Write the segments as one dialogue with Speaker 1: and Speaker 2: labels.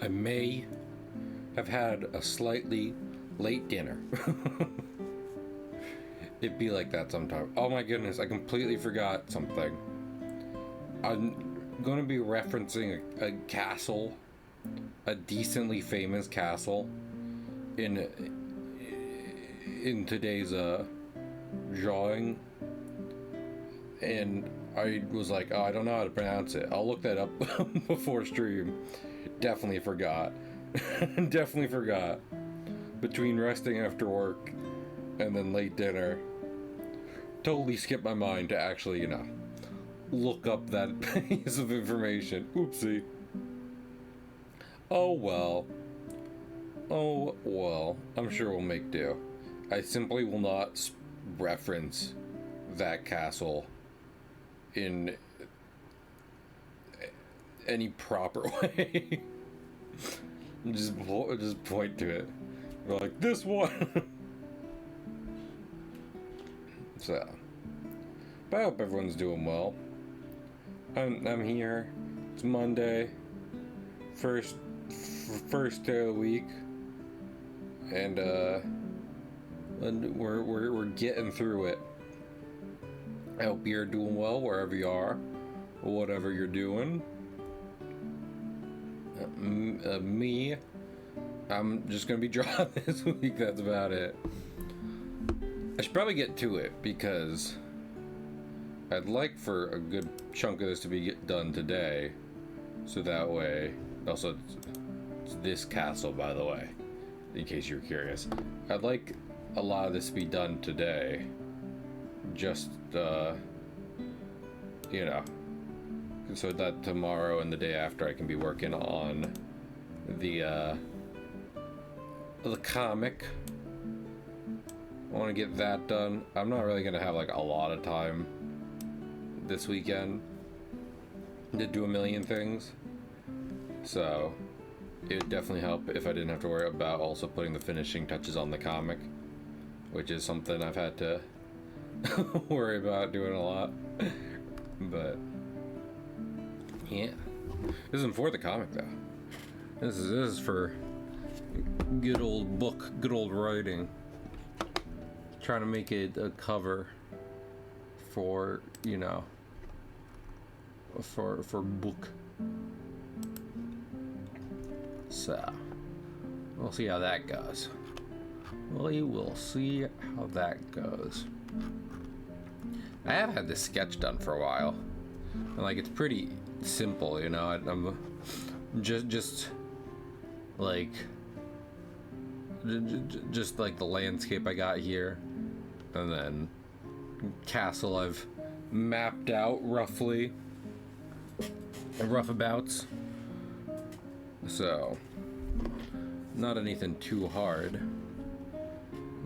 Speaker 1: I may have had a slightly late dinner. It'd be like that sometimes. Oh my goodness, I completely forgot something. I'm going to be referencing a castle, a decently famous castle in today's drawing, and I was like, oh, I don't know how to pronounce it. I'll look that up before stream. Definitely forgot. Definitely forgot. Between resting after work and then late dinner, totally skipped my mind to actually, look up that piece of information. Oopsie. Oh well. Oh well. I'm sure we'll make do. I simply will not reference that castle in any proper way. just point to it. We're like, this one. So, but I hope everyone's doing well. I'm here. It's Monday, first day of the week, and we're getting through it. I hope you're doing well wherever you are, or whatever you're doing. Me, I'm just gonna be drawing this week. That's about it. I should probably get to it because I'd like for a good chunk of this to be done today, so that way. Also, it's this castle, by the way, in case you're curious. I'd like a lot of this to be done today, just so that tomorrow and the day after I can be working on the comic. I want to get that done. I'm not really gonna have like a lot of time this weekend to do a million things, so it would definitely help if I didn't have to worry about also putting the finishing touches on the comic, which is something I've had to worry about doing a lot. But yeah, this isn't for the comic though. This is for good old book, good old writing. Trying to make it a cover for for book. So we'll see how that goes. We will see how that goes. I have had this sketch done for a while, and like it's pretty simple, I'm just like the landscape I got here, and then castle I've mapped out roughly, roughabouts. So not anything too hard.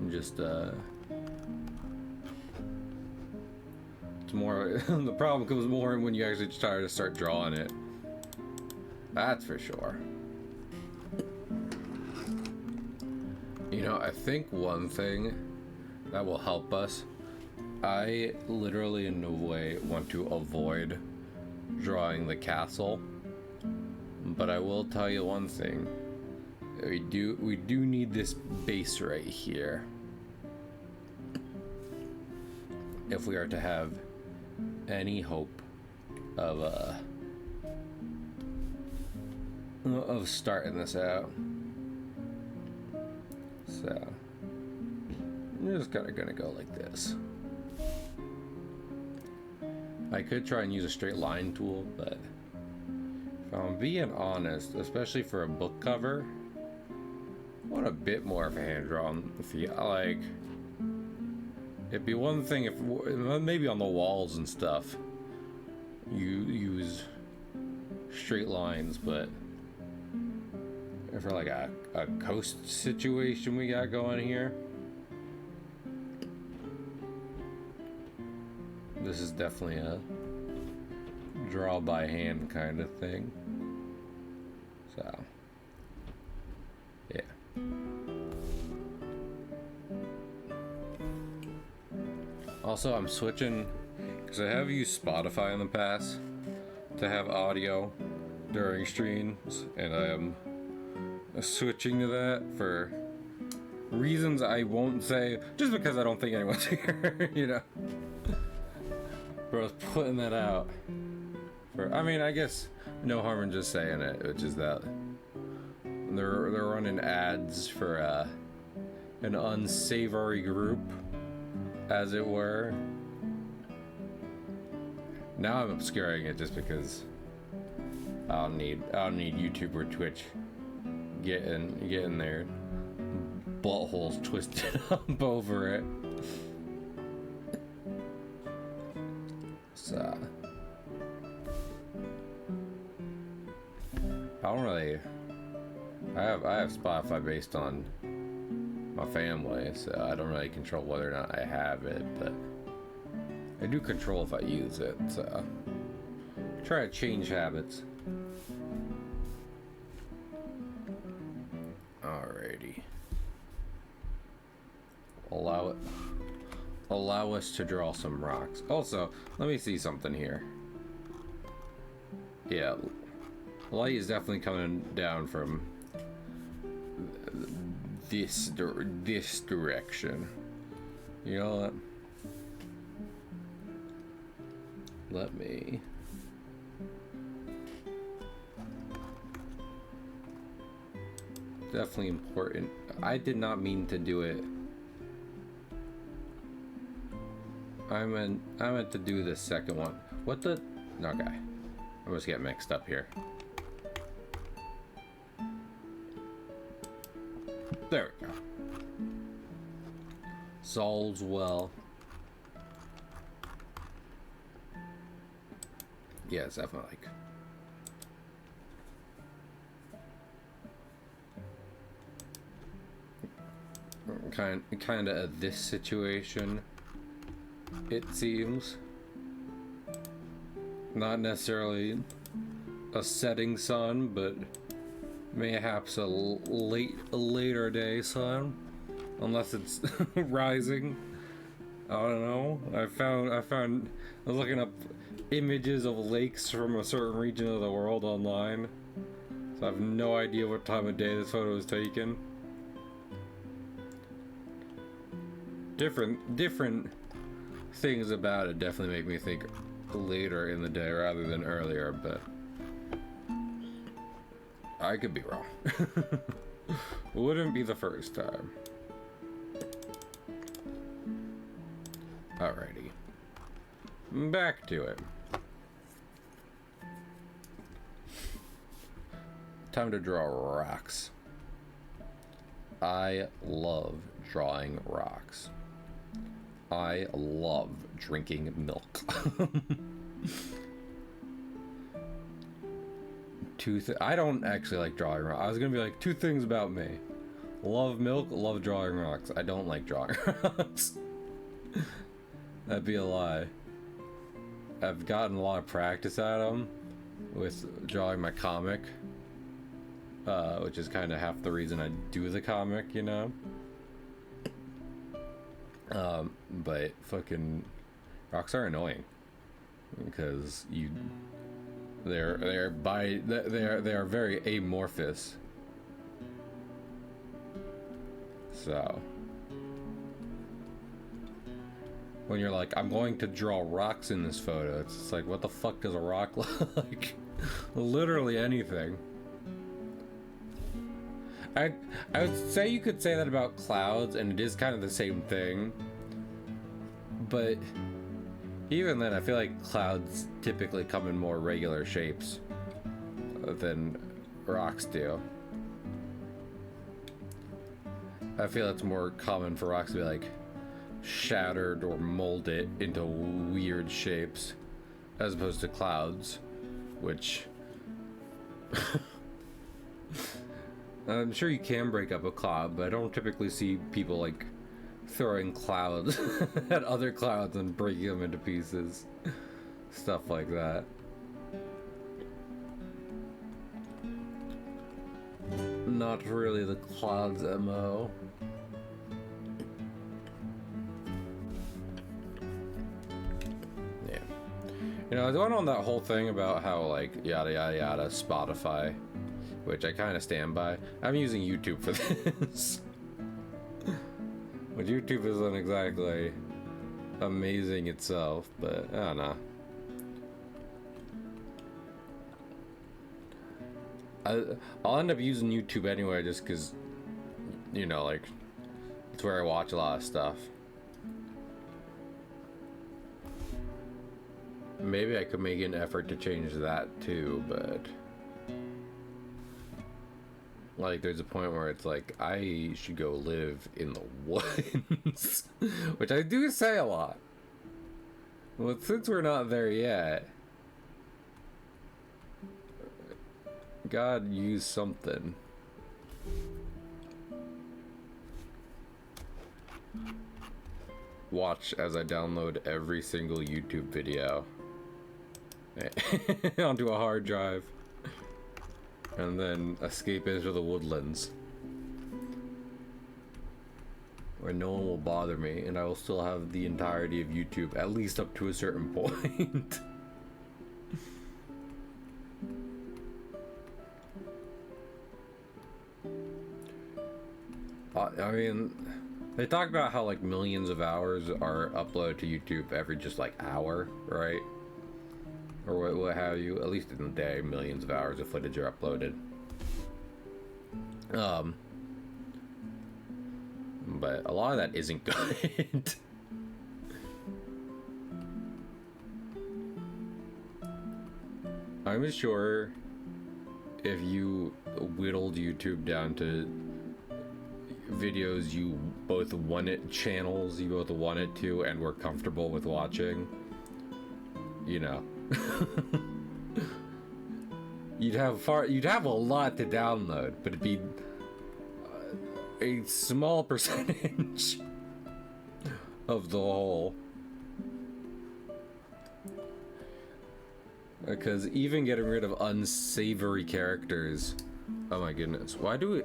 Speaker 1: Just it's more the problem comes more when you actually try to start drawing it. That's for sure. I think one thing that will help us, I literally in no way want to avoid drawing the castle, but I will tell you one thing. We do need this base right here if we are to have any hope of starting this out. So I'm just gonna go like this. I could try and use a straight line tool, but if I'm being honest, especially for a book cover, I want a bit more of a hand drawn feel. Like, it'd be one thing if maybe on the walls and stuff you use straight lines, but for like a coast situation we got going here, this is definitely a draw by hand kind of thing. So yeah. Also, I'm switching because I have used Spotify in the past to have audio during streams, and I am switching to that for reasons I won't say, just because I don't think anyone's here, you know. But I was putting that out for, I mean, I guess no harm in just saying it, which is that they're running ads for an unsavory group, as it were. Now I'm obscuring it just because I don't need YouTube or Twitch getting their buttholes twisted up over it. So I don't really. I have Spotify based on my family, so I don't really control whether or not I have it, but I do control if I use it. So try to change habits. Alrighty. Allow us to draw some rocks. Also, let me see something here. Yeah, light is definitely coming down from this direction. You know what? Let me. Definitely important. I did not mean to do it. I meant to do the second one. What the? Okay. I must get mixed up here. There we go. All's well. Yes, definitely. Kind of this situation, it seems. Not necessarily a setting sun, but mayhaps a later day sun, unless it's rising. I don't know. I was looking up images of lakes from a certain region of the world online, so I have no idea what time of day this photo was taken. Different things about it definitely make me think later in the day rather than earlier, but I could be wrong. Wouldn't be the first time. Alrighty. Back to it. Time to draw rocks. I love drawing rocks. I love drinking milk. I don't actually like drawing rocks. I was gonna be like, two things about me. Love milk, love drawing rocks. I don't like drawing rocks. That'd be a lie. I've gotten a lot of practice at them with drawing my comic, which is kind of half the reason I do the comic, you know? But fucking rocks are annoying because they are very amorphous. So when you're like, I'm going to draw rocks in this photo, it's just like, what the fuck does a rock look like? Literally anything. I would say you could say that about clouds, and it is kind of the same thing. But even then, I feel like clouds typically come in more regular shapes than rocks do. I feel it's more common for rocks to be like shattered or molded into weird shapes, as opposed to clouds, which I'm sure you can break up a cloud, but I don't typically see people like throwing clouds at other clouds and breaking them into pieces. Stuff like that. Not really the clouds MO. Yeah. You know, I was going on that whole thing about how, like, yada yada yada, Spotify which I kind of stand by. I'm using YouTube for this. But YouTube isn't exactly amazing itself, but I don't know. I'll end up using YouTube anyway, just because, you know, like, it's where I watch a lot of stuff. Maybe I could make an effort to change that too, but like, there's a point where it's like, I should go live in the woods, which I do say a lot. Well, since we're not there yet, God, use something. Watch as I download every single YouTube video onto a hard drive and then escape into the woodlands where no one will bother me and I will still have the entirety of YouTube, at least up to a certain point. I mean, they talk about how like millions of hours are uploaded to YouTube every just like hour, right? Or what have you. At least in a day, millions of hours of footage are uploaded. But a lot of that isn't good. I'm sure if you whittled YouTube down to videos you both wanted, channels you both wanted to and were comfortable with watching, you know, you'd have a lot to download, but it'd be a small percentage of the whole. Because even getting rid of unsavory characters, oh my goodness, why do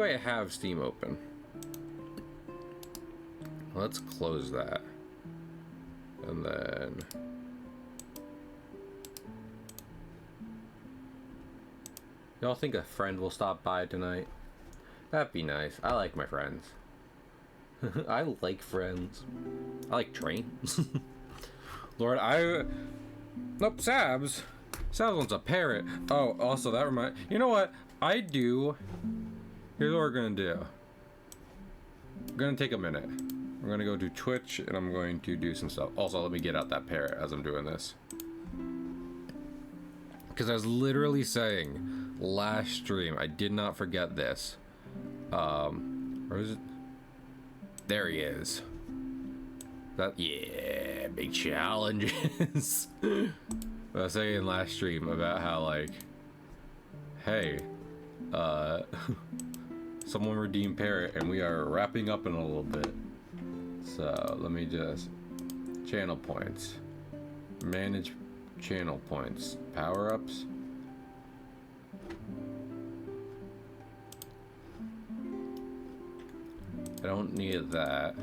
Speaker 1: I have Steam open? Let's close that. And then y'all think a friend will stop by tonight? That'd be nice. I like my friends. I like friends. I like trains. Lord, nope, Sabs wants a parrot. Oh, also that you know what? Here's what we're gonna do. We're gonna take a minute. We're gonna go to Twitch and I'm going to do some stuff. Also, let me get out that parrot as I'm doing this. Because I was literally saying last stream, I did not forget this. Where is it? There he is. Yeah, big challenges. I was saying last stream about how, like, hey, someone redeemed parrot and we are wrapping up in a little bit. So let me just channel points, manage channel points, power-ups. I don't need that.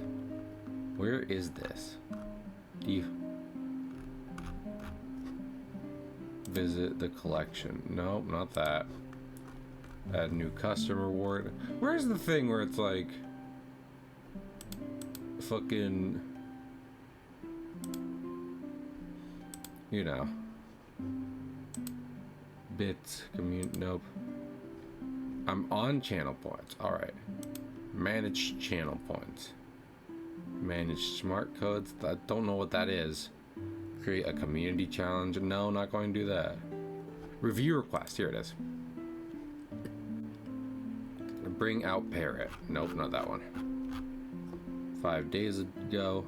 Speaker 1: Where is this? Visit the collection. Nope, not that. Add new customer reward. Where's the thing where it's like fucking, you know, bits, nope. I'm on channel points. All right. Manage channel points. Manage smart codes. I don't know what that is. Create a community challenge. No, not going to do that. Review request. Here it is. Bring out parrot. Nope, not that one. 5 days ago.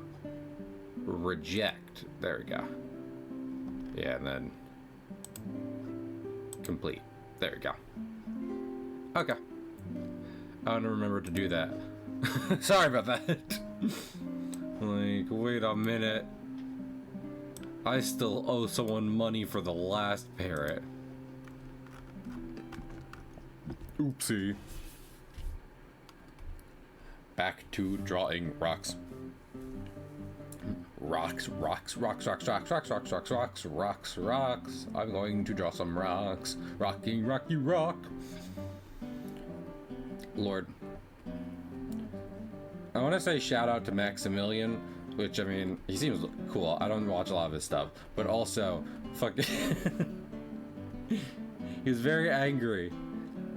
Speaker 1: Reject. There we go. Yeah, and then complete. There we go. Okay. I don't remember to do that. Sorry about that. Like, wait a minute. I still owe someone money for the last parrot. Oopsie. Back to drawing rocks. Rocks. I'm going to draw some rocks. Rocky, rock. Lord. I want to say shout out to Maximilian, which, I mean, he seems cool. I don't watch a lot of his stuff, but also, fucking... he was very angry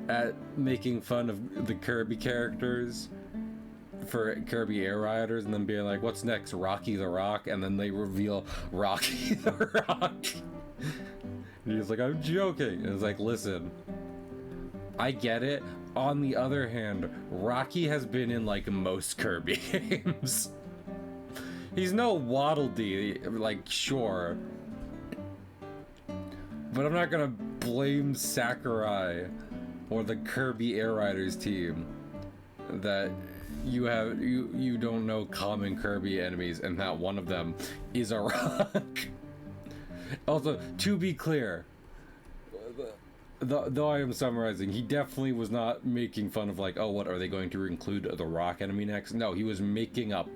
Speaker 1: at making fun of the Kirby characters for Kirby Air Riders, and then being like, what's next, Rocky the Rock? And then they reveal Rocky the Rock. And he's like, I'm joking. And it's like, listen, I get it. On the other hand, Rocky has been in like most Kirby games. He's no Waddle Dee, like, sure. But I'm not gonna blame Sakurai or the Kirby Air Riders team that you don't know common Kirby enemies and that one of them is a rock. Also, to be clear, though I am summarizing, he definitely was not making fun of like, oh, what, are they going to include the rock enemy next? No, he was making up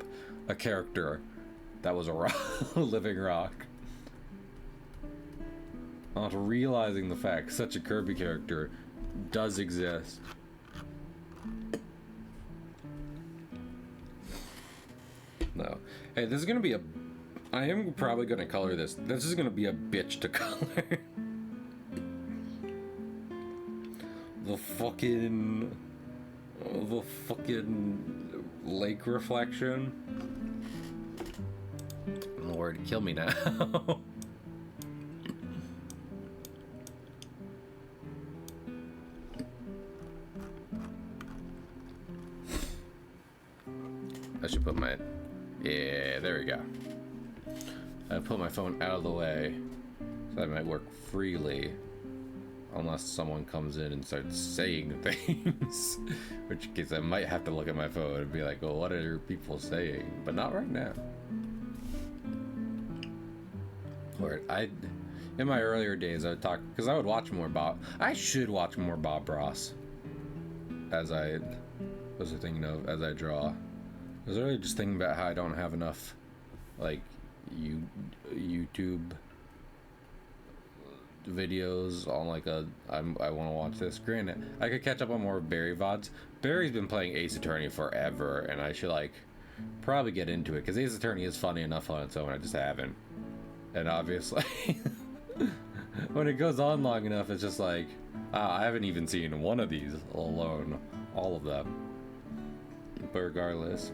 Speaker 1: a character that was a rock, living rock. Not realizing the fact such a Kirby character does exist. No. Hey, this is gonna be I am probably gonna color this. This is gonna be a bitch to color. The fucking lake reflection. Lord, kill me now. I should put my... Yeah, there we go. I put my phone out of the way so I might work freely. Unless someone comes in and starts saying things. Which case I might have to look at my phone and be like, well, what are people saying? But not right now. Or in my earlier days, I would talk... Because I would watch more Bob... I should watch more Bob Ross. As I was thinking of, as I draw. I was really just thinking about how I don't have enough, like, YouTube videos on, like, I want to watch this. Granted, I could catch up on more Barry VODs. Barry's been playing Ace Attorney forever, and I should, like, probably get into it, because Ace Attorney is funny enough on its own, I just haven't. And obviously, when it goes on long enough, it's just like, I haven't even seen one of these alone. All of them. But regardless...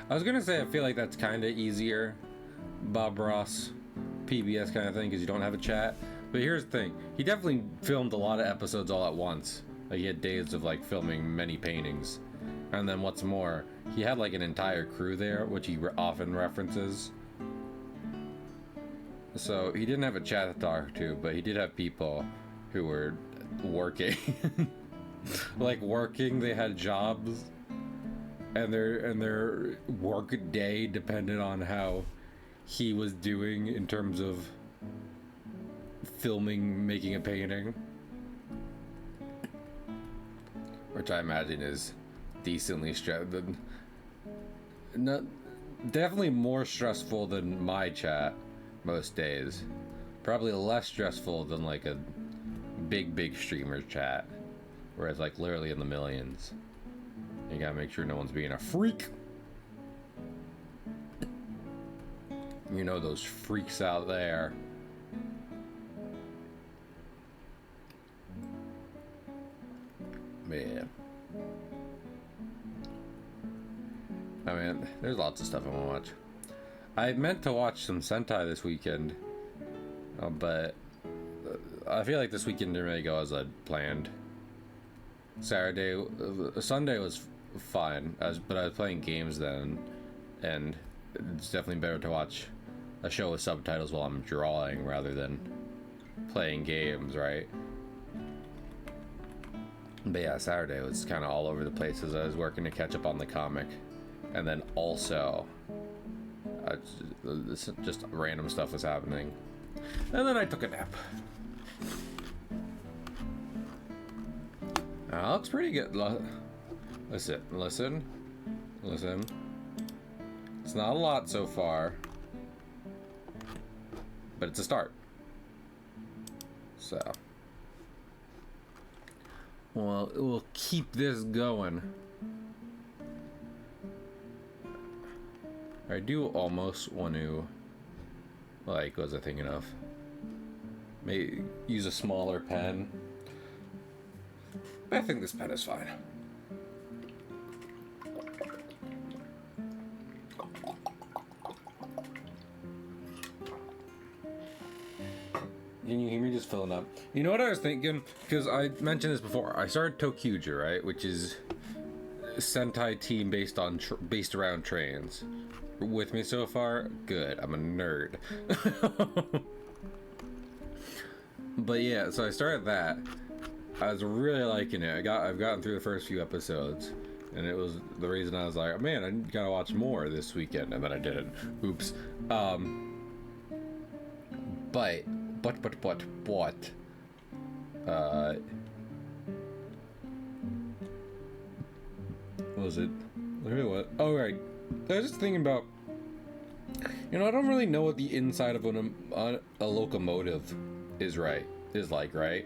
Speaker 1: I was gonna say I feel like that's kind of easier, Bob Ross, PBS kind of thing, because you don't have a chat. But here's the thing: he definitely filmed a lot of episodes all at once. Like he had days of like filming many paintings, and then what's more, he had like an entire crew there, which he often references. So he didn't have a chat to talk to, but he did have people who were working, like working. They had jobs. And their work day depended on how he was doing in terms of filming, making a painting, which I imagine is decently stressful. Not definitely more stressful than my chat most days. Probably less stressful than like a big streamer chat, where it's like literally in the millions. You gotta make sure no one's being a freak. You know those freaks out there. Man. I mean, there's lots of stuff I want to watch. I meant to watch some Sentai this weekend, but I feel like this weekend didn't really go as I'd planned. Sunday was fine, but I was playing games then, and it's definitely better to watch a show with subtitles while I'm drawing rather than playing games, right? But yeah, Saturday was kind of all over the place as I was working to catch up on the comic, and then also just random stuff was happening, and then I took a nap. Looks pretty good. Listen. It's not a lot so far, but it's a start. So, well, we'll keep this going. I do almost want to, like, what was I thinking of? Maybe use a smaller pen. But I think this pen is fine. Can you hear me just filling up? You know what I was thinking? Because I mentioned this before. I started Tokyuja, right? Which is a Sentai team based around trains. With me so far? Good. I'm a nerd. But yeah, so I started that. I was really liking it. I've gotten through the first few episodes, and it was the reason I was like, man, I gotta watch more this weekend, and then I didn't. Oops. But what was it? What? Oh, right. I was just thinking about, you know, I don't really know what the inside of a locomotive is like, right?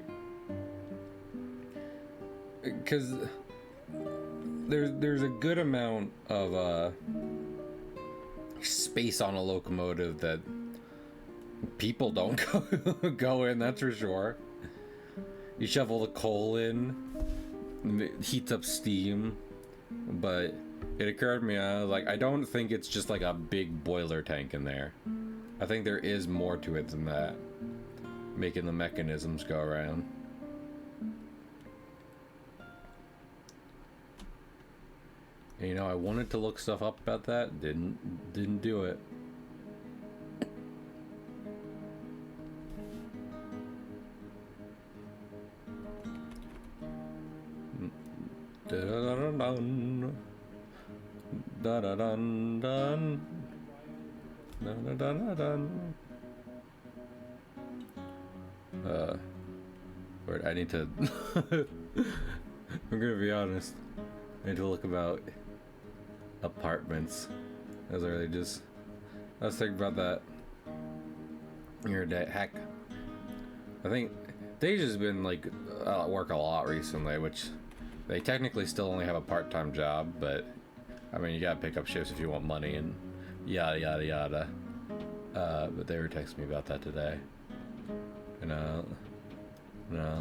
Speaker 1: Because there's a good amount of space on a locomotive that people don't go in, that's for sure. You shovel the coal in, it heats up steam, but it occurred to me, I was like, I don't think it's just like a big boiler tank in there. I think there is more to it than that, making the mechanisms go around. And, you know, I wanted to look stuff up about that, didn't do it. Da-da-dun-dun. Da-da-dun-dun. Da-da-dun-dun. Word, I need to I'm gonna be honest. I need to look about apartments. I was thinking about that your day. Heck, I think Deja's been like at work a lot recently, which they technically still only have a part-time job, but I mean, you gotta pick up shifts if you want money and yada yada yada. But they were texting me about that today, and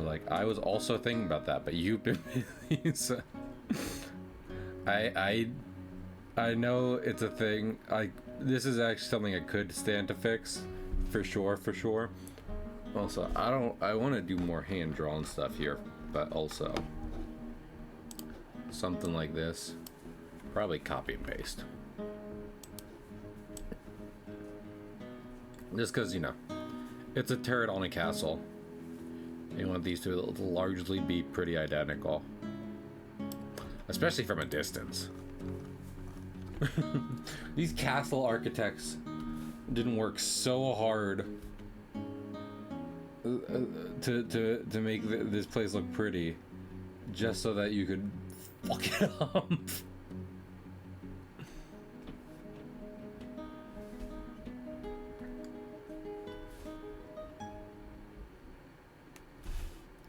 Speaker 1: like I was also thinking about that, but you've been busy, so I know it's a thing. This is actually something I could stand to fix, for sure. Also, I want to do more hand-drawn stuff here, but also something like this, probably copy and paste. Just because, you know, it's a turret on a castle. You want these to largely be pretty identical, especially from a distance. These castle architects didn't work so hard to make this place look pretty, just so that you could fuck it up.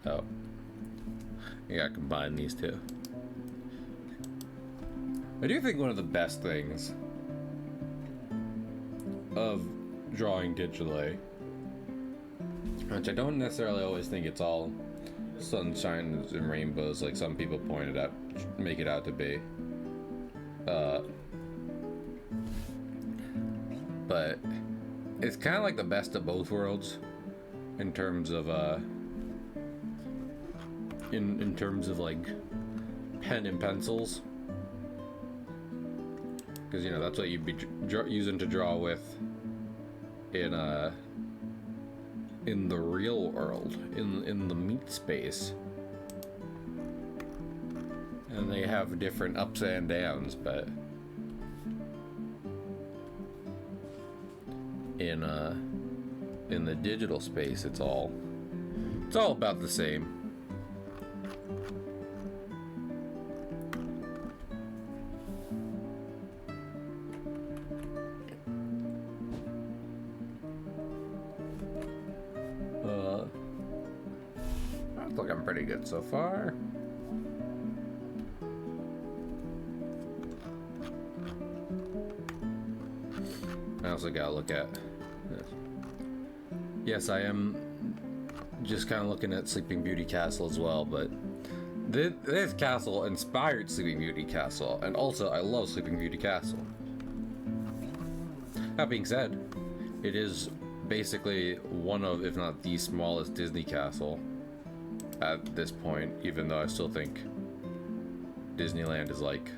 Speaker 1: Oh, you gotta combine these two. I do think one of the best things of drawing digitally, which I don't necessarily always think it's all sunshine and rainbows like some people pointed out, make it out to be, but it's kind of like the best of both worlds in terms of in terms of like pen and pencils, because you know that's what you'd be using to draw with in the real world, in the meat space, and they have different ups and downs, but in the digital space it's all about the same. looking pretty good so far. I also gotta look at this. Yes, I am just kind of looking at Sleeping Beauty Castle as well, but this castle inspired Sleeping Beauty Castle, and also I love Sleeping Beauty Castle. That being said, it is basically one of, if not the smallest Disney castle at this point, even though I still think Disneyland is like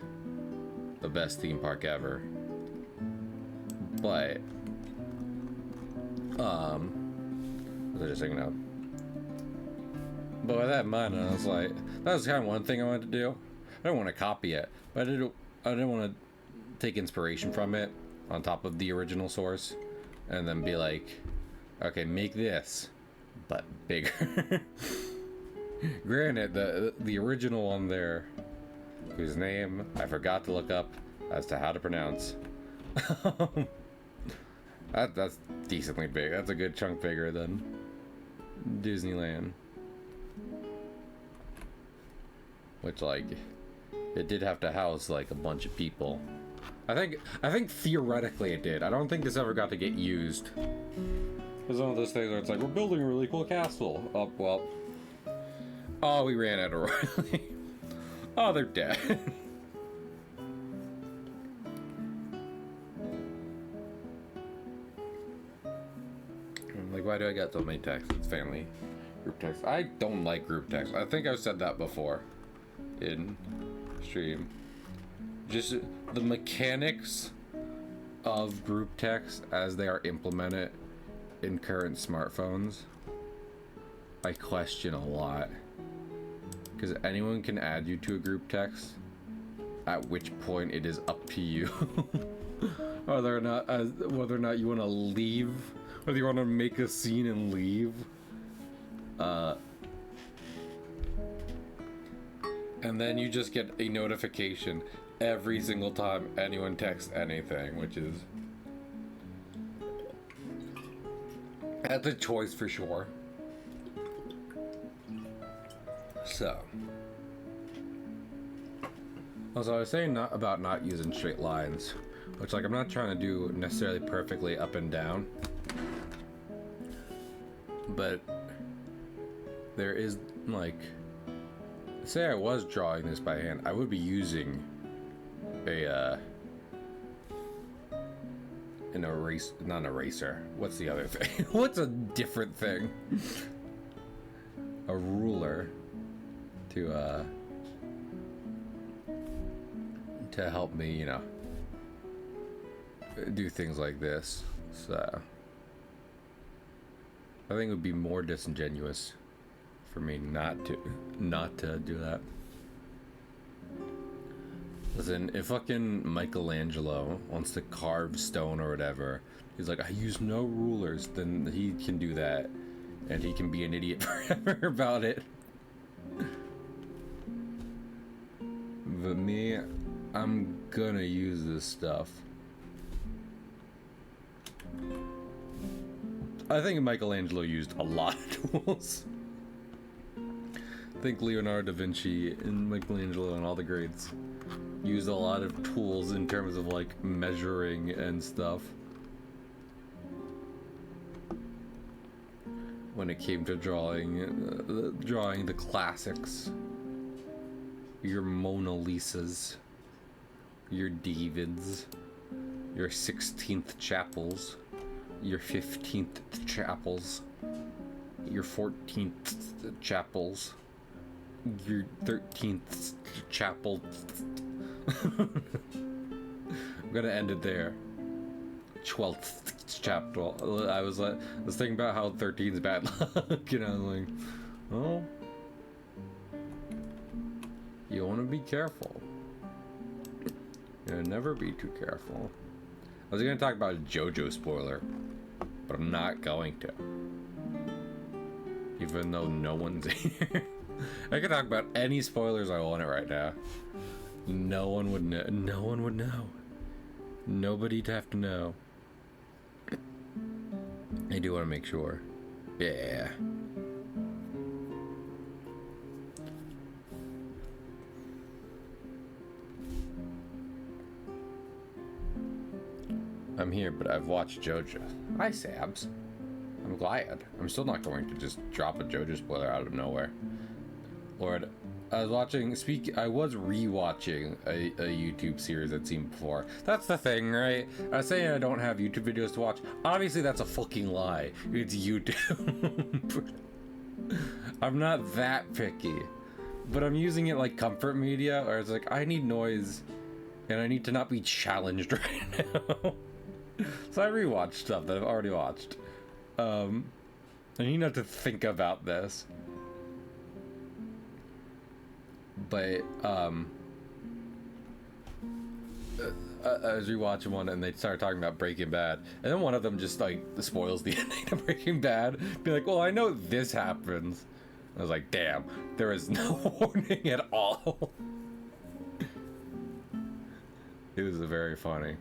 Speaker 1: the best theme park ever. But what was I just thinking of? But with that in mind, I was like, that was kind of one thing I wanted to do. I don't want to copy it, but I didn't want to take inspiration from it on top of the original source and then be like, okay, make this but bigger. Granted, the original one there, whose name I forgot to look up as to how to pronounce, that's decently big. That's a good chunk bigger than Disneyland. Which, like, it did have to house like a bunch of people. I think theoretically it did. I don't think this ever got to get used. It's one of those things where it's like, we're building a really cool castle. Oh, well. Oh, we ran out of Riley. Oh, they're dead. I'm like, why do I got so many texts? It's family group text. I don't like group text. I think I've said that before in stream. Just the mechanics of group text as they are implemented in current smartphones, I question a lot. Because anyone can add you to a group text, at which point it is up to you whether or not you want to leave, whether you want to make a scene and leave. And then you just get a notification every single time anyone texts anything, which is... that's a choice for sure. So... also, I was saying about not using straight lines, which, like, I'm not trying to do necessarily perfectly up and down. But... there is, like... say I was drawing this by hand, I would be using an not an eraser. What's the other thing? What's a different thing? A ruler to help me, you know, do things like this. So I think it would be more disingenuous for me not to do that. Listen, if fucking Michelangelo wants to carve stone or whatever, he's like, I use no rulers, then he can do that, and he can be an idiot forever about it. But me, I'm gonna use this stuff. I think Michelangelo used a lot of tools. I think Leonardo da Vinci and Michelangelo and all the greats used a lot of tools in terms of like measuring and stuff when it came to drawing the classics, your Mona Lisas, your Davids, your 16th chapels, your 15th chapels, your 14th chapels, your 13th chapel. I'm gonna end it there. 12th chapel. I was thinking about how 13's bad luck, and I was like, oh, you want to be careful. You never be too careful. I was gonna talk about a JoJo spoiler, but I'm not going to. Even though no one's here. I could talk about any spoilers I want right now. No one would know. No one would know. Nobody'd have to know. I do want to make sure. Yeah. I'm here, but I've watched JoJo. Hi, Sabs. I'm glad. I'm still not going to just drop a JoJo spoiler out of nowhere. Lord, I was rewatching a YouTube series I'd seen before. That's the thing, right? I was saying I don't have YouTube videos to watch. Obviously, that's a fucking lie. It's YouTube. I'm not that picky. But I'm using it like comfort media, or it's like, I need noise, and I need to not be challenged right now. So I rewatched stuff that I've already watched. I need not to think about this. But, I was rewatching one and they started talking about Breaking Bad. And then one of them just, like, spoils the ending of Breaking Bad. Be like, well, I know this happens. I was like, damn, there is no warning at all. It was very funny.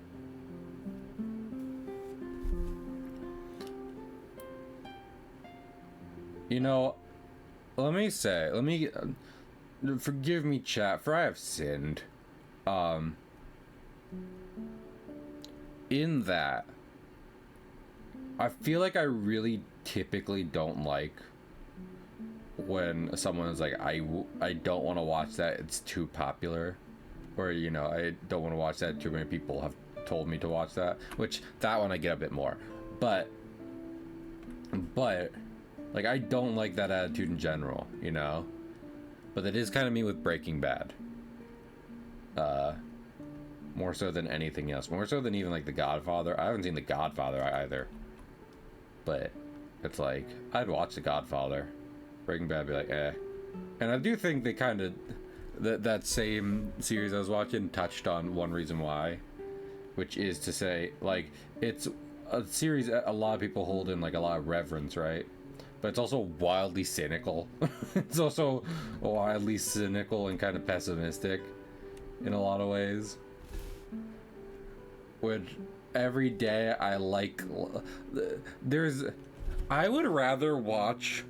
Speaker 1: You know, forgive me, chat, for I have sinned. In that, I feel like I really typically don't like when someone is like, I don't want to watch that, it's too popular. Or, you know, I don't want to watch that, too many people have told me to watch that. Which, that one I get a bit more. But, like, I don't like that attitude in general, you know? But that is kind of me with Breaking Bad. More so than anything else. More so than even, like, The Godfather. I haven't seen The Godfather either. But, it's like, I'd watch The Godfather. Breaking Bad, be like, eh. And I do think they kind of... That same series I was watching touched on one reason why. Which is to say, like, it's a series a lot of people hold in, like, a lot of reverence, right? But it's also wildly cynical. It's also wildly cynical and kind of pessimistic in a lot of ways. Which every day I like... I would rather watch,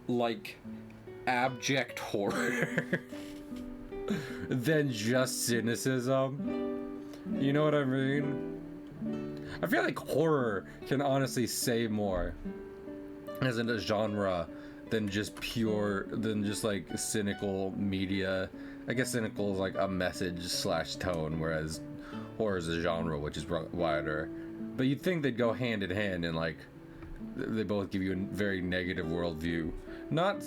Speaker 1: like, abject horror than just cynicism. You know what I mean? I feel like horror can honestly say more as in a genre than just like cynical media. I guess cynical is like a message / tone, whereas horror is a genre which is wider. But you'd think they'd go hand in hand, and like they both give you a very negative worldview.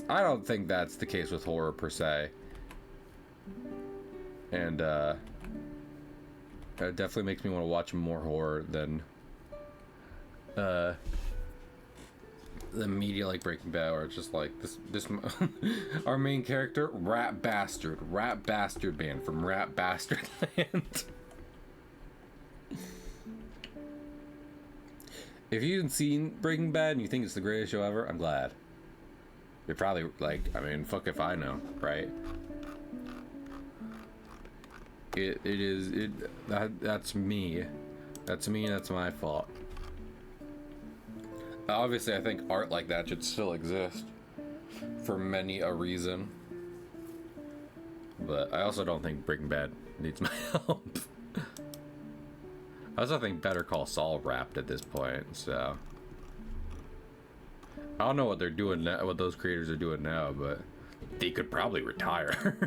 Speaker 1: I don't think that's the case with horror per se. And it definitely makes me want to watch more horror than the media like Breaking Bad, or it's just like this our main character, Rat Bastard Man from Rat Bastard Land. If you haven't seen Breaking Bad and you think it's the greatest show ever, I'm glad. You're probably like, I mean, fuck if I know, right? That's me. That's me, that's my fault. Obviously, I think art like that should still exist for many a reason. But I also don't think Breaking Bad needs my help. I also think Better Call Saul wrapped at this point, so I don't know what they're doing now, what those creators are doing now, but they could probably retire.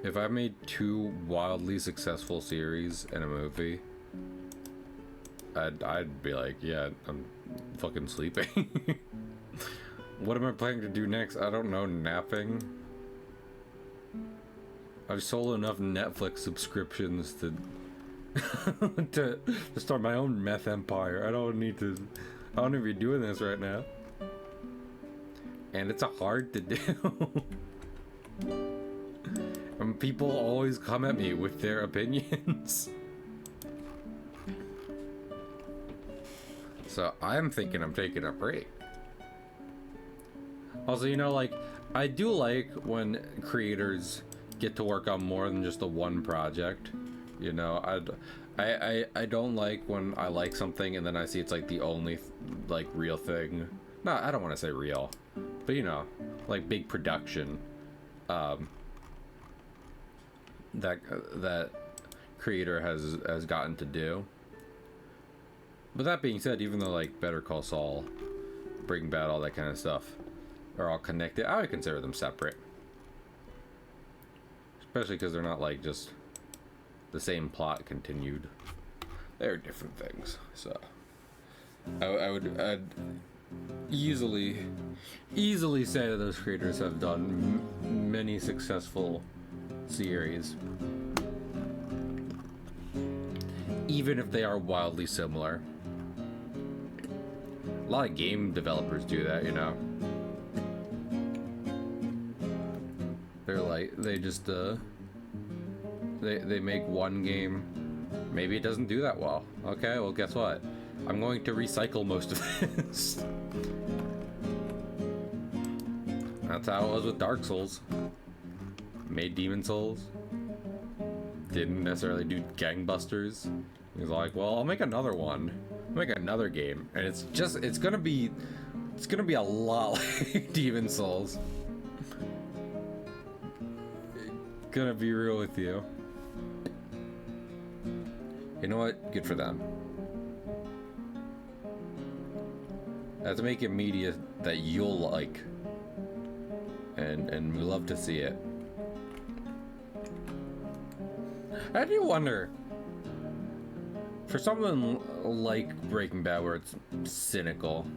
Speaker 1: If I made 2 wildly successful series and a movie, I'd be like, yeah, I'm fucking sleeping. What am I planning to do next? I don't know, napping? I've sold enough Netflix subscriptions to to start my own meth empire. I don't need to be doing this right now. And it's hard to do. And people always come at me with their opinions. So I'm thinking I'm taking a break. Also, you know, like, I do like when creators get to work on more than just the one project. You know, I don't like when I like something and then I see it's like the only like real thing. No, I don't want to say real, but you know, like big production. that creator has gotten to do. But that being said, even though like Better Call Saul, Breaking Bad, all that kind of stuff are all connected, I would consider them separate. Especially because they're not like just the same plot continued. They're different things. So I'd easily say that those creators have done many successful series, even if they are wildly similar. A lot of game developers do that, you know. They're like, they just they make one game, maybe it doesn't do that well. Okay, well guess what? I'm going to recycle most of this. That's how it was with Dark Souls. Made Demon Souls. Didn't necessarily do gangbusters. He's like, well, I'll make another one. I'll make another game. And it's gonna be a lot like Demon Souls. Gonna be real with you. You know what? Good for them. That's making media that you'll like. And we love to see it. I do wonder, for something like Breaking Bad where it's cynical,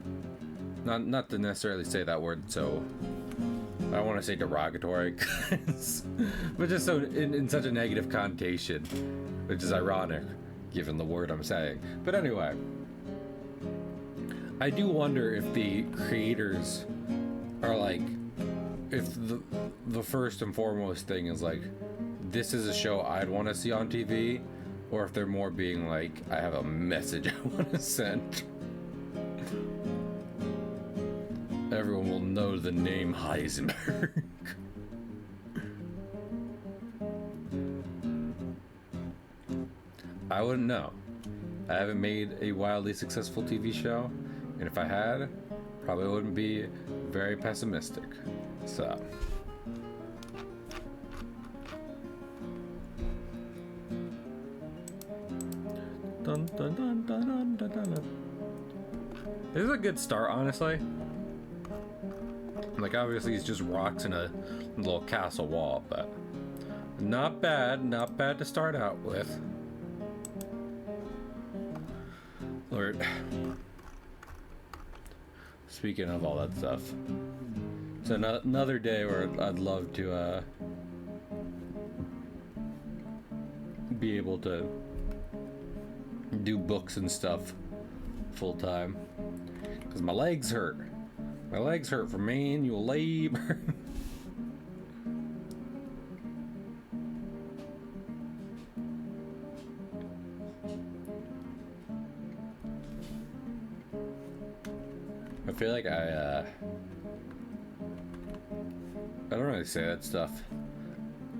Speaker 1: not to necessarily say that word so, I don't want to say derogatory, but just so in such a negative connotation, which is ironic given the word I'm saying. But anyway, I do wonder if the creators are like, if the first and foremost thing is like, this is a show I'd want to see on TV, or if they're more being like, I have a message I want to send. Everyone will know the name Heisenberg. I wouldn't know. I haven't made a wildly successful TV show, and if I had, probably wouldn't be very pessimistic. So dun, dun, dun, dun, dun, dun, dun. This is a good start, honestly. Like, obviously it's just rocks in a little castle wall, but not bad to start out with. Lord, speaking of all that stuff, it's another day where I'd love to be able to do books and stuff full time, because my legs hurt. My legs hurt from manual labor. I feel like I don't really say that stuff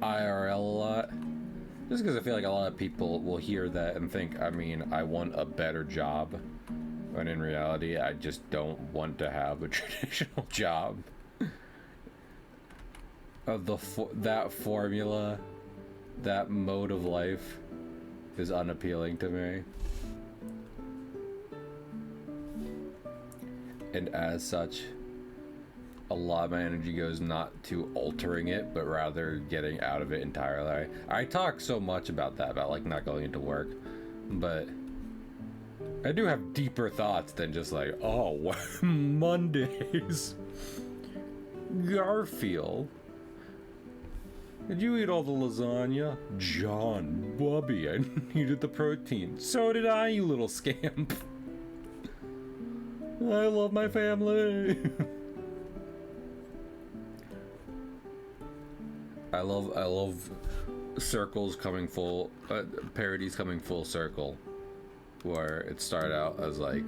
Speaker 1: IRL a lot, just because I feel like a lot of people will hear that and think, I mean, I want a better job, when in reality, I just don't want to have a traditional job. That formula, that mode of life is unappealing to me. And as such, a lot of my energy goes not to altering it, but rather getting out of it entirely. I talk so much about that, about like not going into work, but I do have deeper thoughts than just like, oh, Mondays. Garfield. Did you eat all the lasagna? John, Bubby, I needed the protein. So did I, you little scamp. I love my family. I love circles coming full, parodies coming full circle, where it started out as like,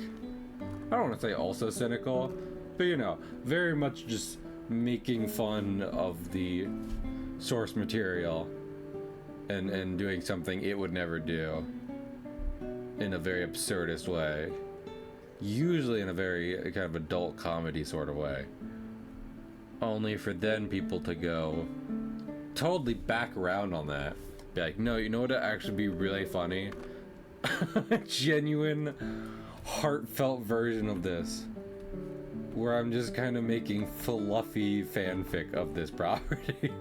Speaker 1: I don't want to say also cynical, but you know, very much just making fun of the source material and doing something it would never do in a very absurdist way, usually in a very kind of adult comedy sort of way, only for then people to go totally back around on that Be like, no, you know what would actually be really funny? Genuine, heartfelt version of this. Where I'm just kind of making fluffy fanfic of this property.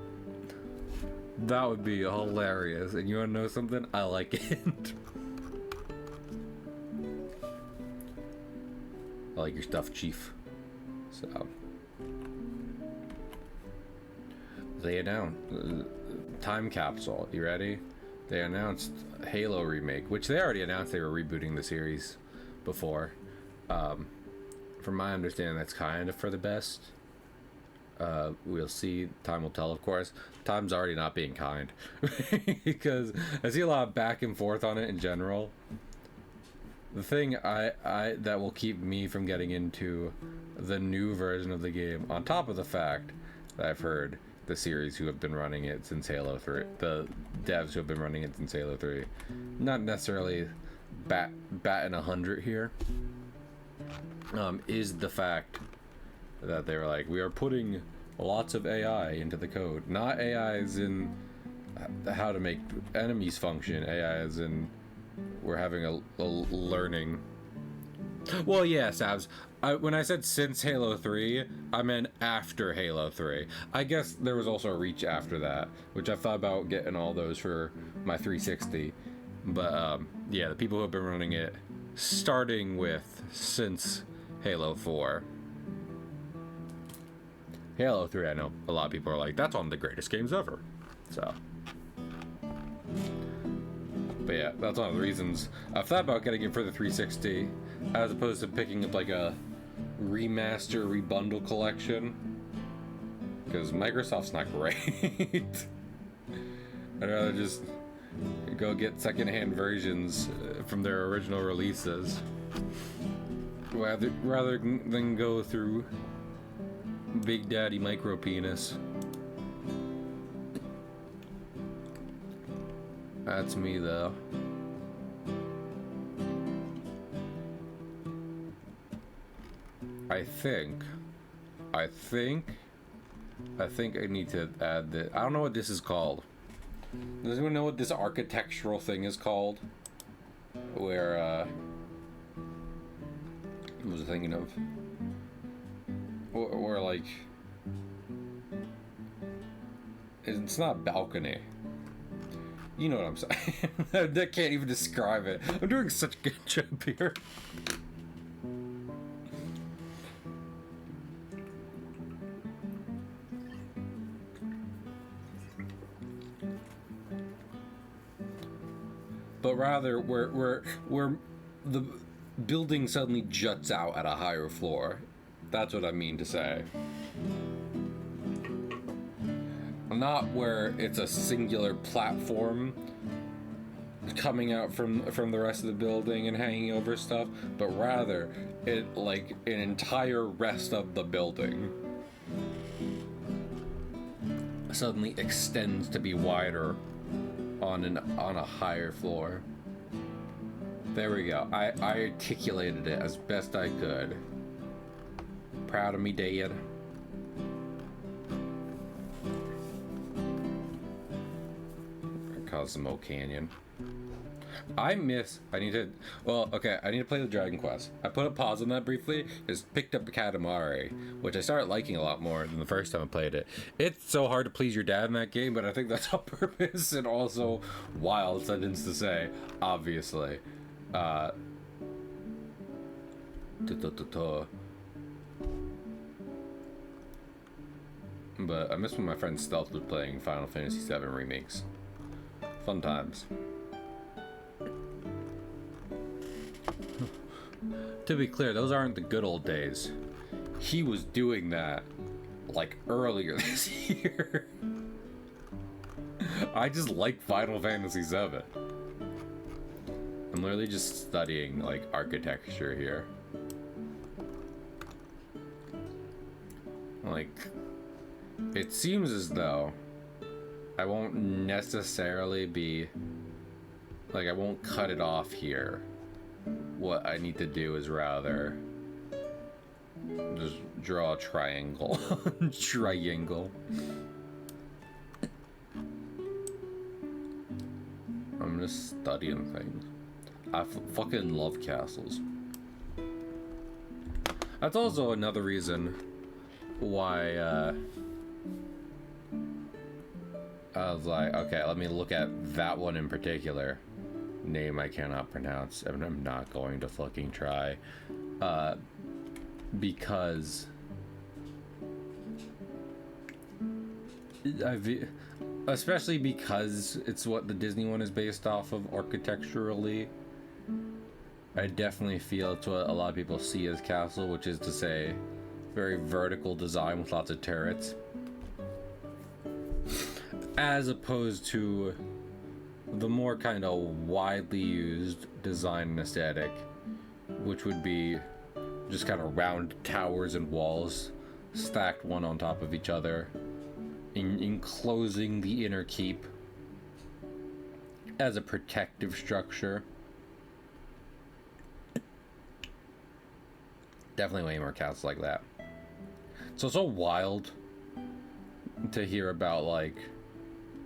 Speaker 1: That would be hilarious. And you wanna know something? I like it. I like your stuff, Chief. So they announced time capsule. You ready? They announced Halo remake, which they already announced they were rebooting the series before. From my understanding, that's kind of for the best. We'll see. Time will tell, of course. Time's already not being kind. Because I see a lot of back and forth on it in general. The thing I that will keep me from getting into the new version of the game, on top of the fact that I've heard the series who have been running it since Halo 3, the devs who have been running it since Halo 3, not necessarily batting 100 here, is the fact that they were like, we are putting lots of AI into the code. Not AI as in how to make enemies function, AI as in we're having a learning. Well, yeah, Sabs. When I said since Halo 3, I meant after Halo 3. I guess there was also a Reach after that, which I've thought about getting all those for my 360. But, yeah, the people who have been running it, starting with since Halo 4. Halo 3, I know a lot of people are like, that's one of the greatest games ever. So. But yeah, that's one of the reasons I've thought about getting it for the 360, as opposed to picking up like a remaster, rebundle collection. Because Microsoft's not great. I'd rather just go get secondhand versions from their original releases. Rather than go through Big Daddy Micro Penis. That's me though. I think I need to add the. I don't know what this is called. Does anyone know what this architectural thing is called? Where what was I thinking of? Or like, it's not balcony. You know what I'm saying. I can't even describe it. I'm doing such a good job here. But rather, where the building suddenly juts out at a higher floor. That's what I mean to say. Not where it's a singular platform coming out from the rest of the building and hanging over stuff, but rather it like an entire rest of the building suddenly extends to be wider on a higher floor. There we go. I articulated it as best I could. Proud of me, Dad. Cosmo Canyon. I need to play the Dragon Quest. I put a pause on that briefly, just picked up Katamari, which I started liking a lot more than the first time I played it. It's so hard to please your dad in that game, but I think that's on purpose and also wild sentence to say, obviously. But I miss when my friend Stealth was playing Final Fantasy VII remakes. Fun times. To be clear, those aren't the good old days. He was doing that like earlier this year. I just like Final Fantasy VII. I'm literally just studying like architecture here. Like, it seems as though I won't necessarily be like, I won't cut it off here. What I need to do is rather just draw a triangle. Triangle. just studying things. I fucking love castles. That's also another reason why I was like, okay, let me look at that one in particular. Name I cannot pronounce, and I'm not going to fucking try. Because especially because it's what the Disney one is based off of architecturally. I definitely feel it's what a lot of people see as castle, which is to say, very vertical design with lots of turrets, as opposed to the more kind of widely used design and aesthetic, which would be just kind of round towers and walls stacked one on top of each other, enclosing the inner keep as a protective structure. Definitely way more castles like that. So it's so wild to hear about, like,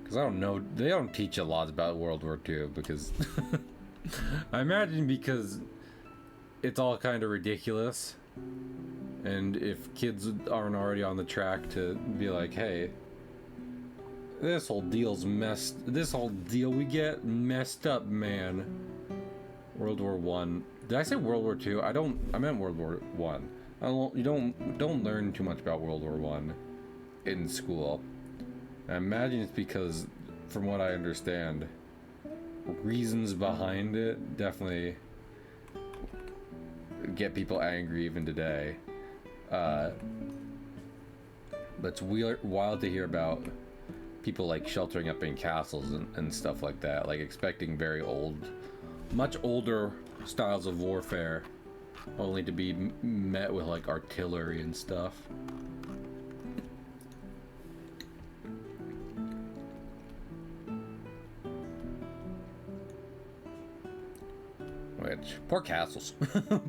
Speaker 1: because I don't know, they don't teach a lot about World War II, because I imagine because it's all kind of ridiculous, and if kids aren't already on the track to be like, hey, this whole deal we get messed up, man. World War One. Did I say World War II? I meant World War One. You don't learn too much about World War One in school. I imagine it's because, from what I understand, reasons behind it definitely get people angry even today. But it's wild to hear about people like sheltering up in castles and stuff like that, like expecting very old, much older styles of warfare, only to be met with like artillery and stuff. Which, poor castles.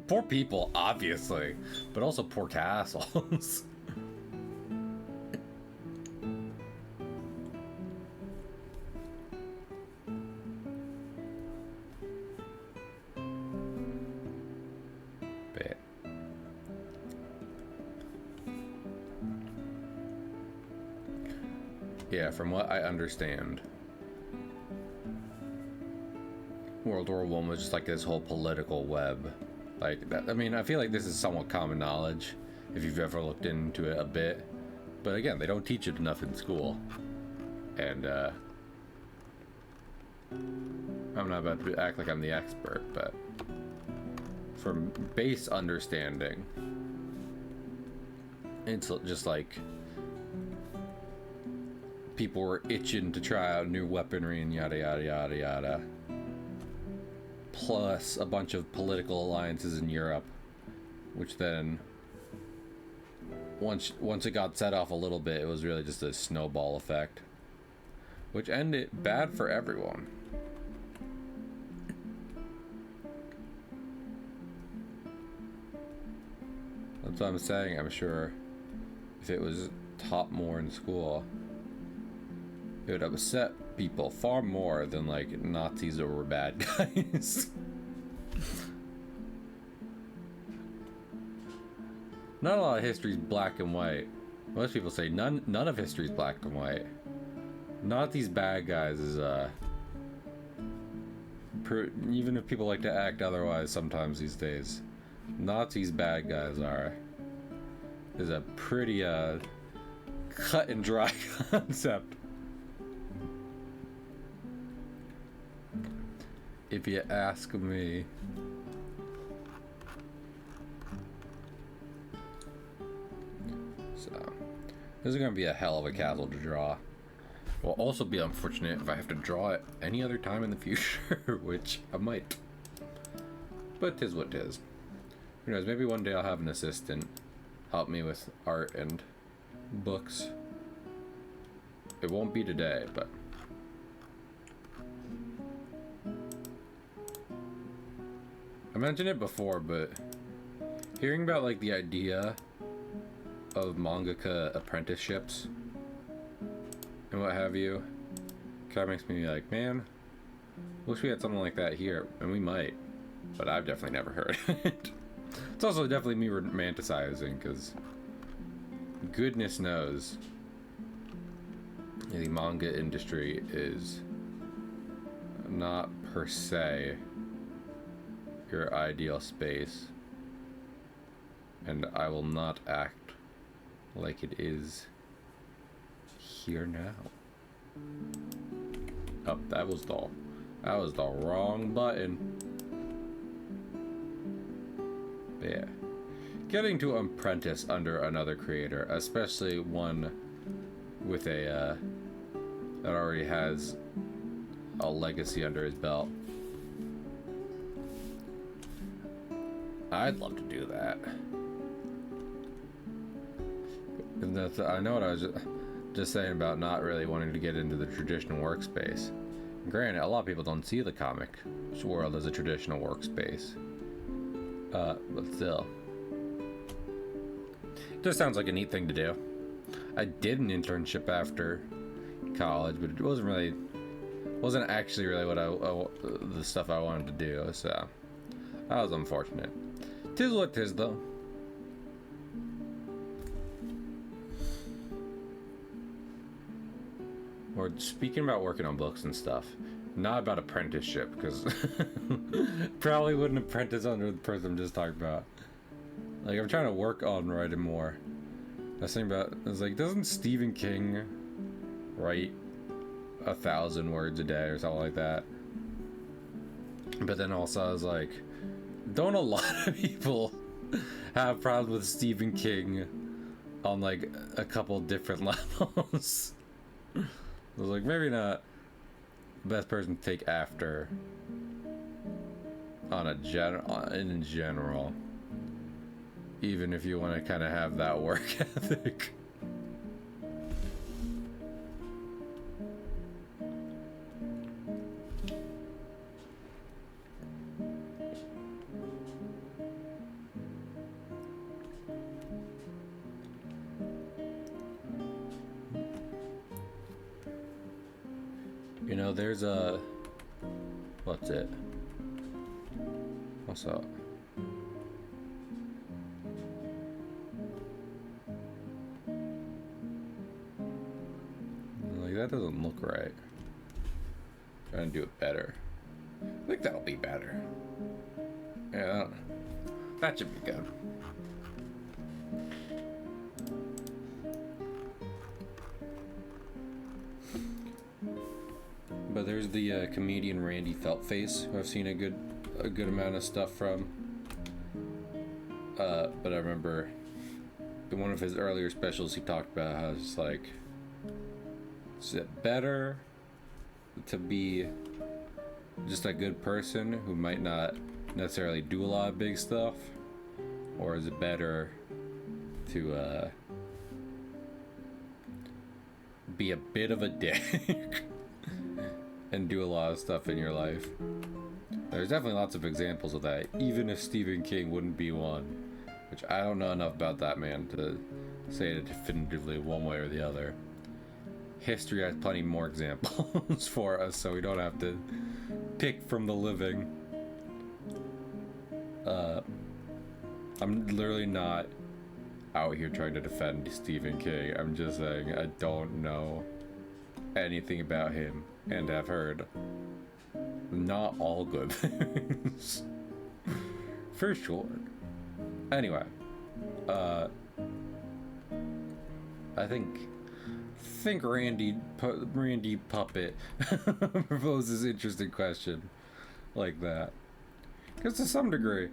Speaker 1: Poor people, obviously, but also poor castles. But yeah, from what I understand, World War One was just like this whole political web, like that. I mean, I feel like this is somewhat common knowledge if you've ever looked into it a bit, but again, they don't teach it enough in school, and I'm not about to act like I'm the expert, but from base understanding, it's just like people were itching to try out new weaponry and yada yada yada yada. Plus a bunch of political alliances in Europe, which then once it got set off a little bit, it was really just a snowball effect, which ended bad for everyone. That's what I'm saying. I'm sure if it was taught more in school, it would upset people far more than like Nazis were bad guys. Not a lot of history is black and white. Most people say none of history is black and white. Not these bad guys is even if people like to act otherwise sometimes these days, Nazis bad guys is a pretty cut and dry concept, if you ask me. So this is gonna be a hell of a castle to draw. Will also be unfortunate if I have to draw it any other time in the future, which I might. But 'tis what 'tis. Who knows, maybe one day I'll have an assistant help me with art and books. It won't be today, but I mentioned it before, but hearing about like the idea of mangaka apprenticeships and what have you kind of makes me like, man, Wish we had something like that here, and we might, but I've definitely never heard it. It's also definitely me romanticizing, because goodness knows the manga industry is not per se your ideal space, and I will not act like it is here now. Oh, that was the wrong button. But yeah, getting to apprentice under another creator, especially one with a that already has a legacy under his belt, I'd love to do that. And that's, I know what I was just saying about not really wanting to get into the traditional workspace. Granted, a lot of people don't see the comic world as a traditional workspace. But still. It just sounds like a neat thing to do. I did an internship after college, but it wasn't actually really what the stuff I wanted to do, so that was unfortunate. Tis what tis, though. Or speaking about working on books and stuff, not about apprenticeship, because probably wouldn't apprentice under the person I'm just talking about. Like, I'm trying to work on writing more. I was thinking about, I was like, doesn't Stephen King write 1,000 words a day or something like that? But then also I was like, don't a lot of people have problems with Stephen King on like a couple different levels? I was like, maybe not the best person to take after on in general, even if you want to kind of have that work ethic. You know, there's a... What's it? What's up? Like, that doesn't look right. Trying to do it better. I think that'll be better. Yeah, that should be good. But there's the comedian Randy Feltface, who I've seen a good amount of stuff from. But I remember in one of his earlier specials, he talked about how it's like, is it better to be just a good person who might not necessarily do a lot of big stuff, or is it better to be a bit of a dick and do a lot of stuff in your life? There's definitely lots of examples of that, even if Stephen King wouldn't be one, which I don't know enough about that man to say it definitively one way or the other. History has plenty more examples for us, so we don't have to pick from the living. I'm literally not out here trying to defend Stephen King. I'm just saying I don't know anything about him, and have heard not all good things. For sure. Anyway, I think Randy Puppet proposes an interesting question like that, because to some degree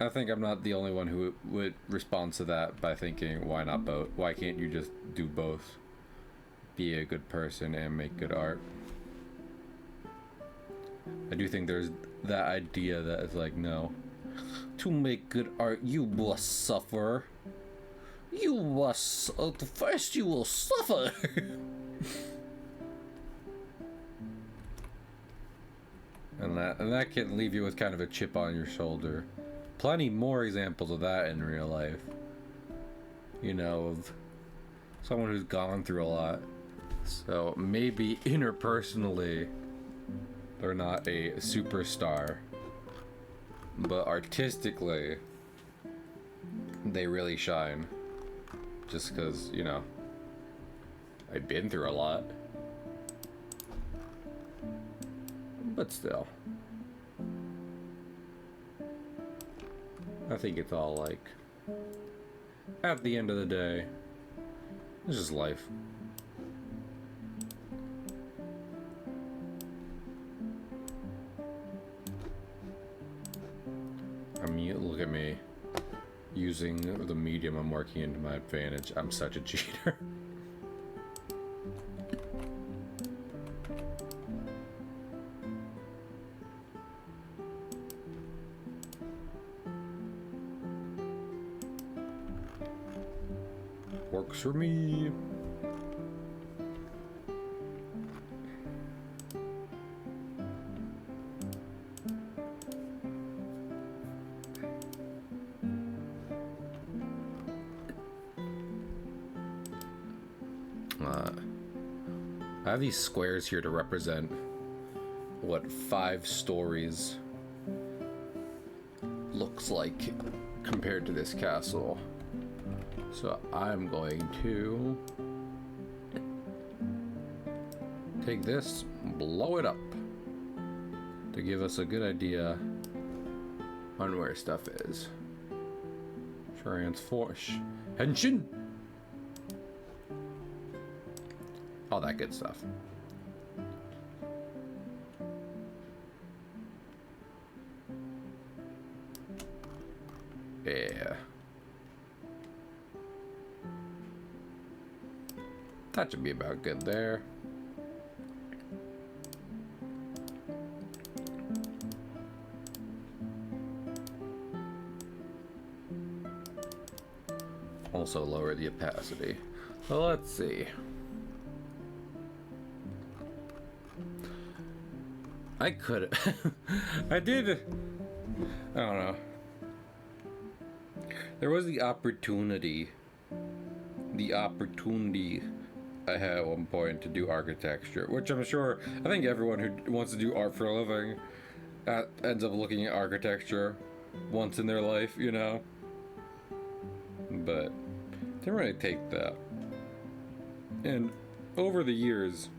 Speaker 1: I think I'm not the only one who would respond to that by thinking, why not both? Why can't you just do both? Be a good person and make good art. I do think there's that idea that it's like, no, to make good art you must suffer. You must, first you will suffer. and that can leave you with kind of a chip on your shoulder. Plenty more examples of that in real life. You know, of someone who's gone through a lot. So maybe interpersonally They're not a superstar. But artistically, they really shine. Just because, you know, I've been through a lot. But still. I think it's all like, at the end of the day, it's just life. I mean, look at me using the medium I'm working into my advantage. I'm such a cheater. Works for me. I have these squares here to represent what 5 stories looks like compared to this castle. So I'm going to take this, blow it up to give us a good idea on where stuff is. Transform, henshin, all that good stuff. Yeah. That should be about good there. Also lower the opacity. So let's see. I could I did, I don't know. There was the opportunity I had at one point to do architecture, which I'm sure, I think everyone who wants to do art for a living ends up looking at architecture once in their life, you know? But didn't really take that. And over the years,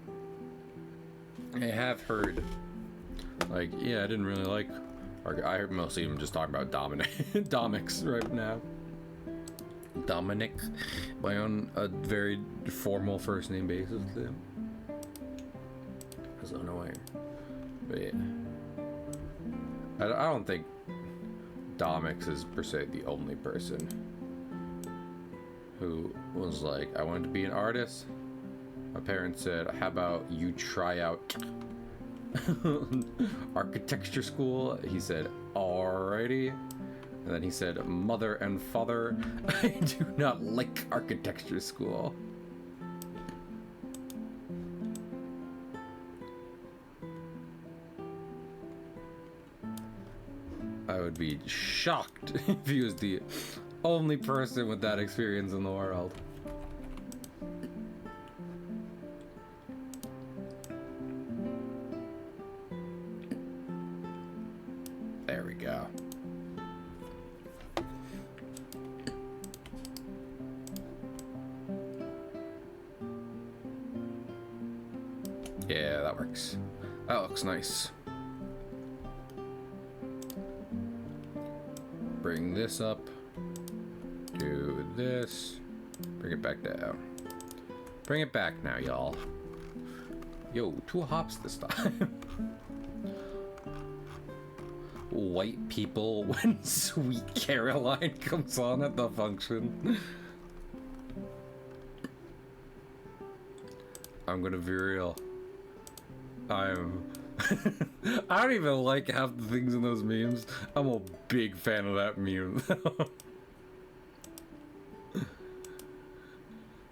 Speaker 1: I have heard, like, yeah, I didn't really like I heard mostly I'm just talking about Dominics right now. Dominic, my own a very formal first name basis to him. That's so annoying. But yeah. I don't think Domix is per se the only person who was like, I wanted to be an artist. My parents said, how about you try out architecture school? He said, alrighty. And then he said, mother and father, I do not like architecture school. I would be shocked if he was the only person with that experience in the world. There we go. Yeah, that works. That looks nice. Bring this up. Do this. Bring it back down. Bring it back now, y'all. Yo, 2 hops this time. White people when Sweet Caroline comes on at the function. I'm gonna be real. I don't even like half the things in those memes. I'm a big fan of that meme.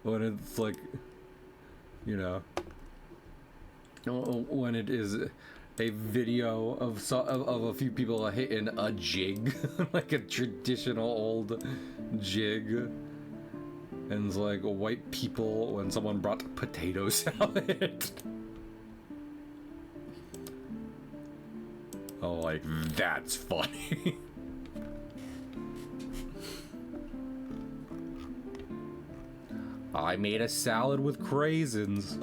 Speaker 1: When it's like, you know, when it is a video of a few people hitting a jig, like a traditional old jig, and it's like white people when someone brought potato salad. Oh, like, that's funny. I made a salad with craisins.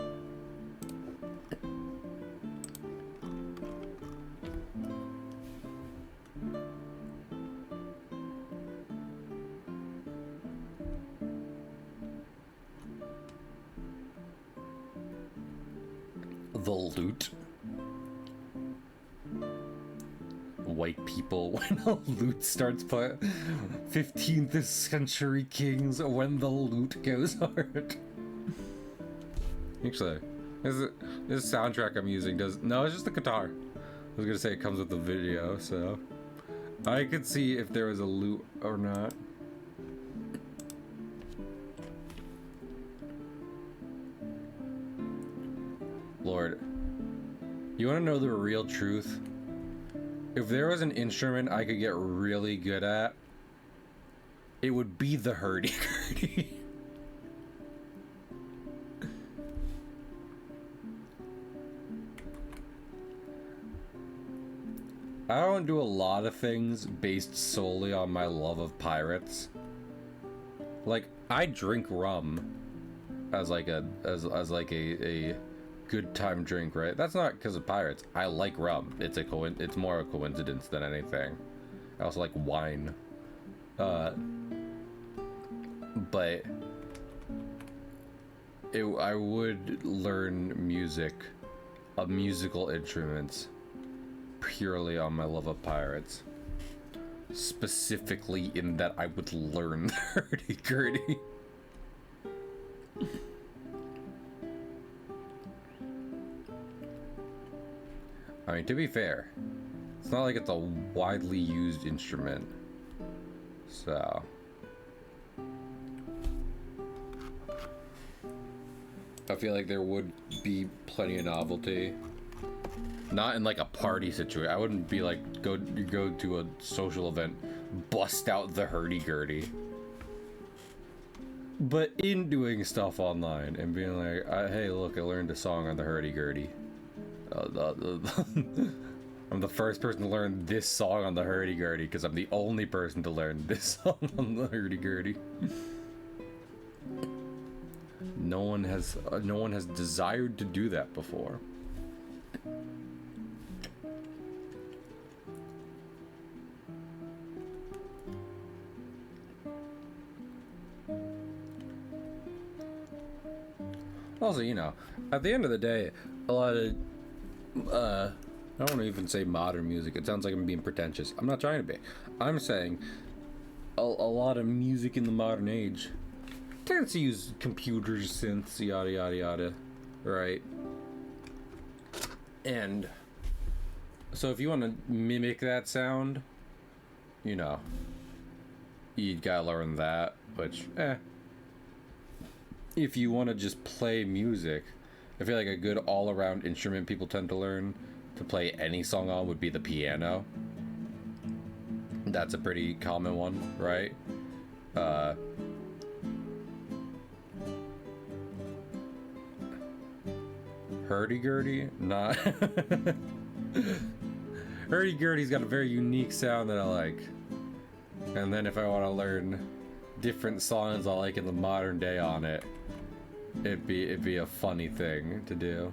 Speaker 1: The lute. White people when a lute starts playing. 15th century kings when the lute goes hard. Actually, this soundtrack I'm using does... No, it's just the guitar. I was gonna say it comes with the video, so... I could see if there was a lute or not. Lord. You wanna know the real truth? If there was an instrument I could get really good at, it would be the hurdy-gurdy. I don't do a lot of things based solely on my love of pirates. Like, I drink rum as like a good time drink, right? That's not because of pirates. I like rum. It's more a coincidence than anything. I also like wine. But I would learn musical instruments purely on my love of pirates. Specifically in that I would learn the hurdy-gurdy. I mean, to be fair, it's not like it's a widely used instrument, so... I feel like there would be plenty of novelty. Not in like a party situation. I wouldn't be like, go to a social event, bust out the hurdy-gurdy. But in doing stuff online and being like, hey look, I learned a song on the hurdy-gurdy. I'm the first person to learn this song on the hurdy-gurdy because I'm the only person to learn this song on the hurdy-gurdy. No one has desired to do that before. Also, you know, at the end of the day, a lot of I don't want to even say modern music. It sounds like I'm being pretentious. I'm not trying to be. I'm saying a lot of music in the modern age tends to use computers, synths, yada yada yada, right? And so if you want to mimic that sound, you know, you gotta learn that, which, if you want to just play music, I feel like a good all-around instrument people tend to learn to play any song on would be the piano. That's a pretty common one, right? Hurdy-gurdy? Not... Hurdy-gurdy's got a very unique sound that I like. And then if I want to learn different songs I like in the modern day on it, it'd be a funny thing to do.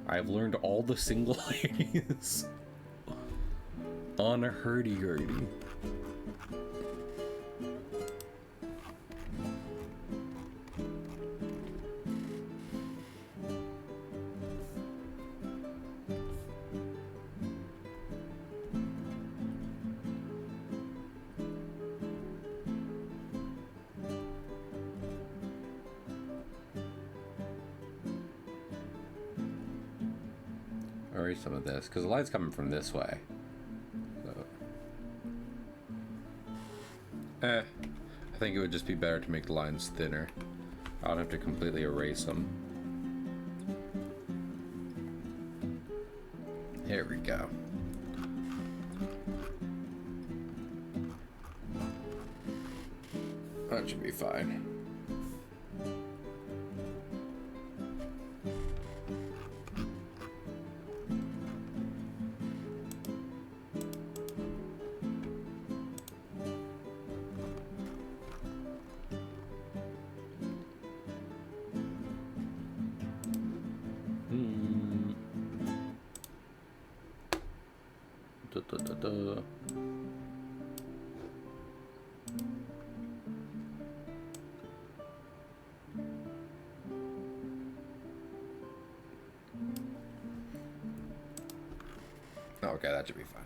Speaker 1: I've learned all the single ladies on a hurdy-gurdy. Some of this because the light's coming from this way, so I think it would just be better to make the lines thinner. I don't have to completely erase them. Here we go. That should be fine. Okay, that should be fine.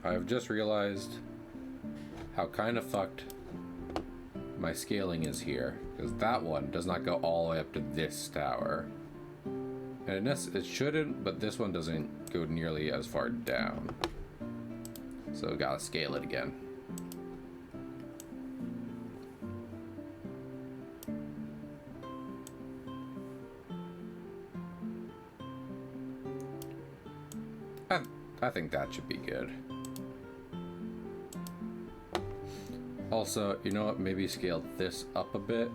Speaker 1: I've just realized how kind of fucked my scaling is here, because that one does not go all the way up to this tower. And it shouldn't, but this one doesn't go nearly as far down. So gotta scale it again. I think that should be good. Also, you know what? Maybe scale this up a bit.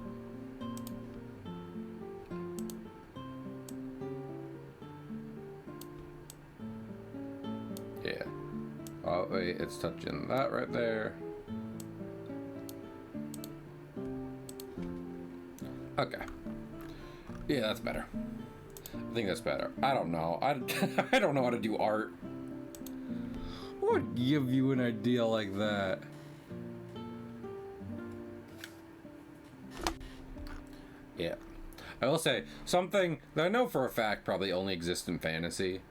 Speaker 1: Yeah. Oh, wait, it's touching that right there. Okay. Yeah, that's better. I think that's better. I don't know. I don't know how to do art. What would give you an idea like that? Yeah. I will say, something that I know for a fact probably only exists in fantasy,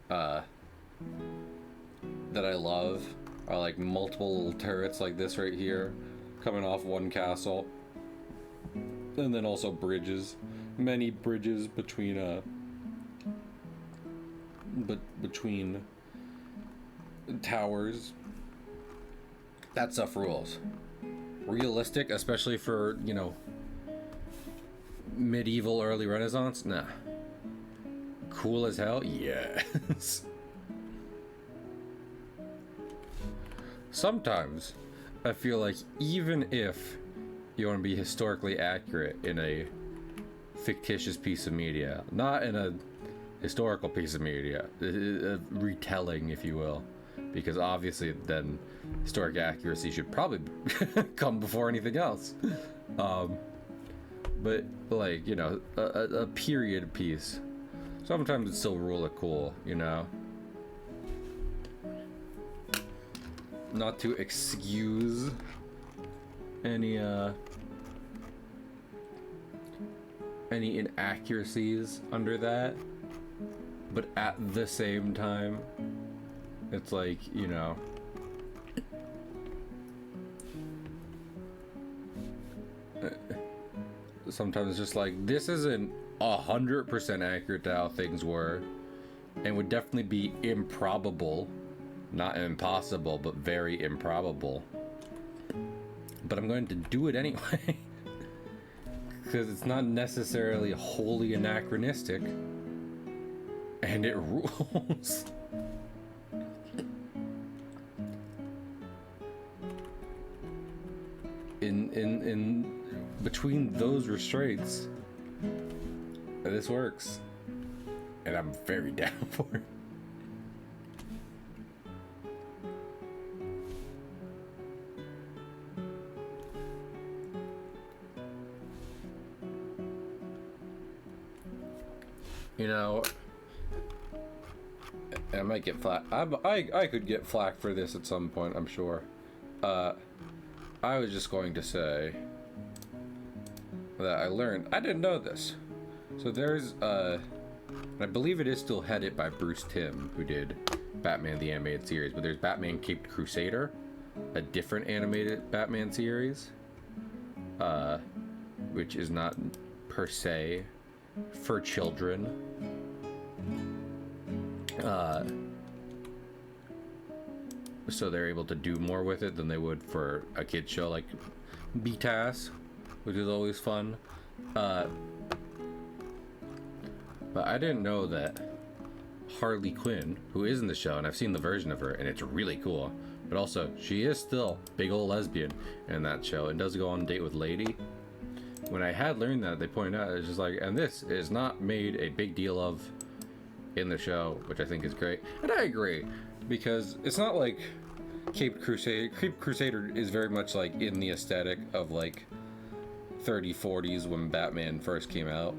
Speaker 1: that I love, are like multiple little turrets like this right here, coming off one castle. And then also bridges. Many bridges between, between towers. That stuff rules. Realistic, especially for, you know, medieval, early Renaissance? Nah. Cool as hell? Yes. Sometimes I feel like even if you want to be historically accurate in a fictitious piece of media, not in a historical piece of media, a retelling, if you will, because obviously then historic accuracy should probably come before anything else. But like, you know, a period piece, sometimes it's still really cool, you know. Not to excuse any inaccuracies under that, but at the same time, it's like, you know, sometimes it's just like, this isn't 100% accurate to how things were, and would definitely be improbable, not impossible, but very improbable. But I'm going to do it anyway. Because it's not necessarily wholly anachronistic, and it rules. In between those restraints, this works, and I'm very down for it. You know, I might get flack. I could get flack for this at some point, I'm sure. I was just going to say that I learned, I didn't know this. So there's, I believe it is still headed by Bruce Timm, who did Batman the Animated Series, but there's Batman Caped Crusader, a different animated Batman series, which is not per se for children. So they're able to do more with it than they would for a kid's show like BTAS, which is always fun. But I didn't know that Harley Quinn, who is in the show, and I've seen the version of her, and it's really cool, but also she is still big old lesbian in that show and does go on a date with Lady. When I had learned that, they pointed out, it's just like, and this is not made a big deal of in the show, which I think is great. And I agree, because it's not like Caped Crusader is very much like in the aesthetic of like 30s, 40s when Batman first came out,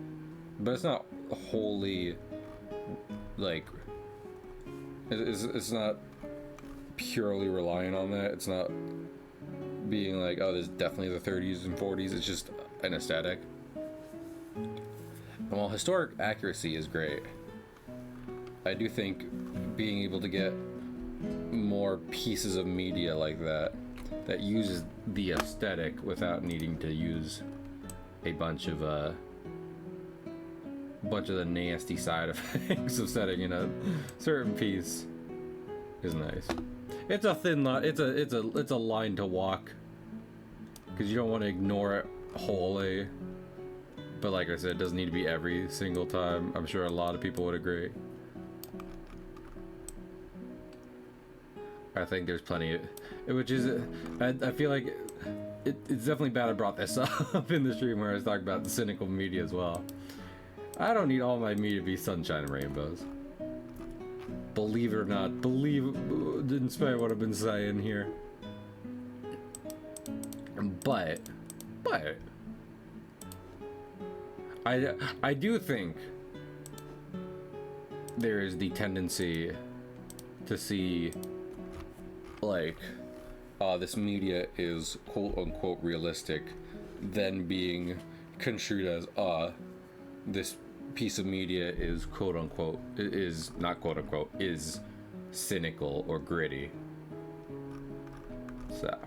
Speaker 1: but it's not wholly, like, it's not purely relying on that. It's not being like, oh, this is definitely the 30s and 40s. It's just an aesthetic. And while historic accuracy is great, I do think being able to get more pieces of media like that uses the aesthetic without needing to use a bunch of the nasty side effects of setting in a certain piece is nice. It's a thin line. It's a line to walk, because you don't want to ignore it wholly. But like I said, it doesn't need to be every single time. I'm sure a lot of people would agree. I think there's plenty of, which is, I feel like it's definitely bad I brought this up in the stream where I was talking about the cynical media as well. I don't need all my media to be sunshine and rainbows. Believe it or not, in spite of what I've been saying here. But I do think there is the tendency to see, like, this media is quote-unquote realistic, then being construed as, this piece of media is quote-unquote, is not quote-unquote, is cynical or gritty. So.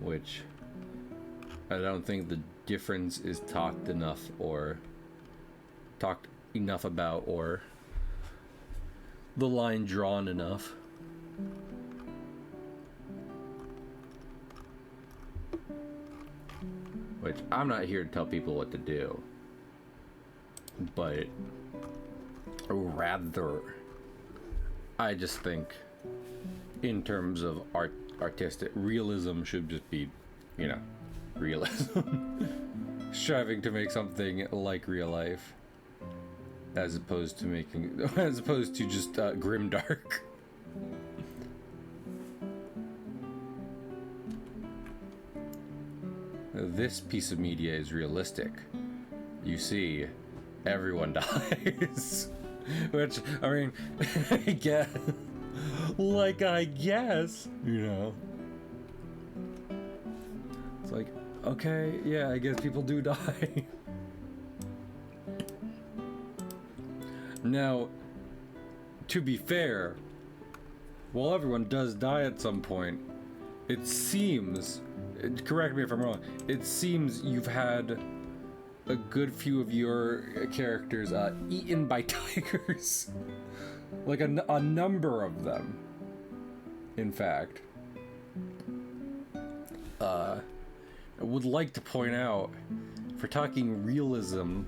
Speaker 1: Which I don't think the difference is talked enough about, or the line drawn enough. Which I'm not here to tell people what to do, but rather I just think in terms of artistic realism should just be, you know, realism. Striving to make something like real life, as opposed to just grimdark. This piece of media is realistic. You see, everyone dies. Which, I mean, I guess, you know. It's like, okay, yeah, I guess people do die. Now, to be fair, while everyone does die at some point, it seems, correct me if I'm wrong, it seems you've had a good few of your characters eaten by tigers. Like a number of them, in fact. I would like to point out, for talking realism,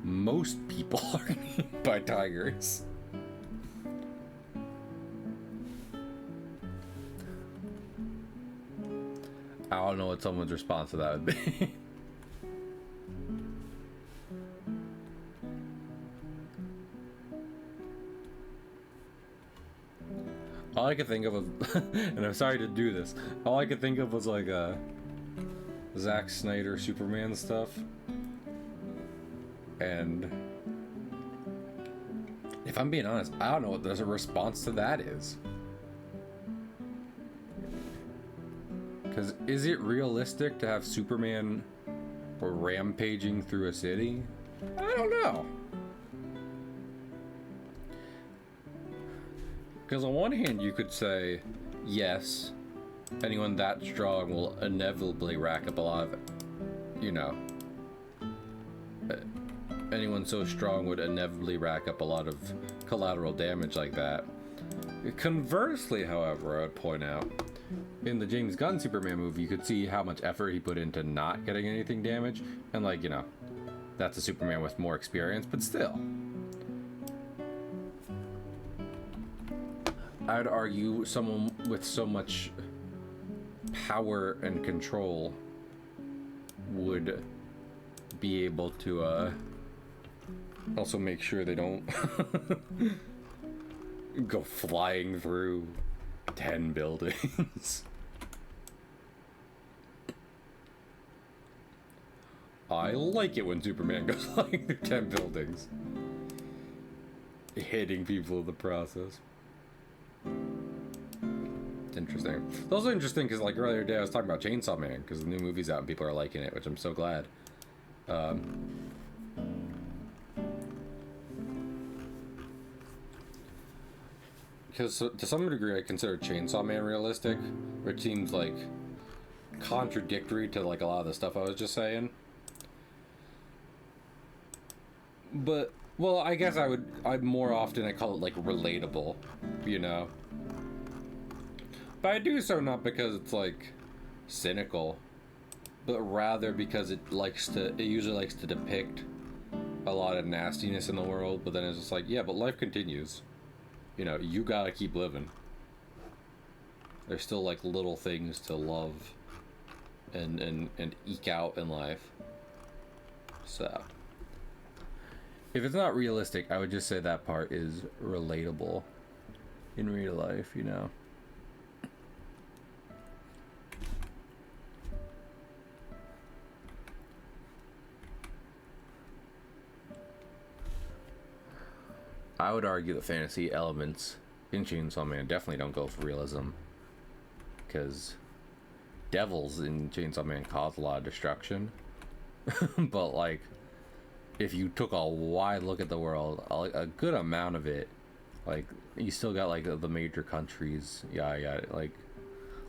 Speaker 1: most people are eaten by tigers. I don't know what someone's response to that would be. All I could think of was, and I'm sorry to do this, all I could think of was like Zack Snyder Superman stuff. And if I'm being honest, I don't know what there's a response to that is. Because is it realistic to have Superman rampaging through a city? I don't know. Because on one hand, you could say, yes, anyone that strong will inevitably rack up a lot of, you know, anyone so strong would inevitably rack up a lot of collateral damage like that. Conversely, however, I would point out, in the James Gunn Superman movie, you could see how much effort he put into not getting anything damaged, and like, you know, that's a Superman with more experience, but still. I'd argue someone with so much power and control would be able to also make sure they don't go flying through 10 buildings. I like it when Superman goes like through 10 buildings. Hitting people in the process. It's interesting. It's also interesting because like earlier today I was talking about Chainsaw Man because the new movie's out and people are liking it, which I'm so glad. Because to some degree I consider Chainsaw Man realistic, which seems like contradictory to like a lot of the stuff I was just saying. But well, I guess I'd more often I call it like relatable, you know. But I do so not because it's like cynical, but rather because it usually likes to depict a lot of nastiness in the world, but then it's just like, yeah, but life continues. You know, you gotta keep living. There's still like little things to love and eke out in life. So if it's not realistic, I would just say that part is relatable in real life, you know. I would argue the fantasy elements in Chainsaw Man definitely don't go for realism, because devils in Chainsaw Man cause a lot of destruction. But like, if you took a wide look at the world, a good amount of it, like, you still got like the major countries. Yeah, like,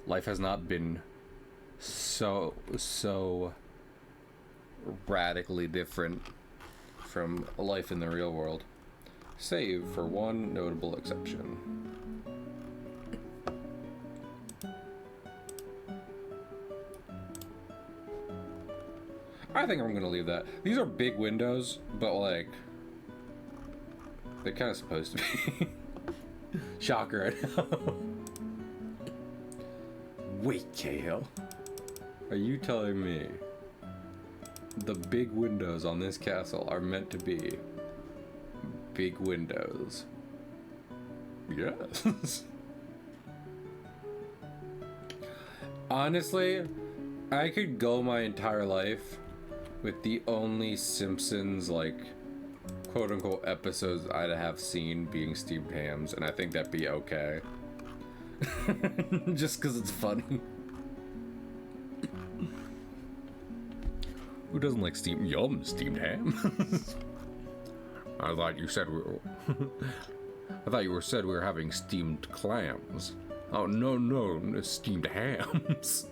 Speaker 1: life has not been so radically different from life in the real world, save for one notable exception. I think I'm gonna leave that. These are big windows, but like, they're kind of supposed to be. Shocker, I know. Wait, Cahill. Are you telling me the big windows on this castle are meant to be big windows? Yes. Honestly, I could go my entire life with the only Simpsons, like, quote-unquote episodes I'd have seen being steamed hams, and I think that'd be okay. Just because it's funny. Who doesn't like steamed ham? I thought you said we were having steamed clams. Oh no, steamed hams.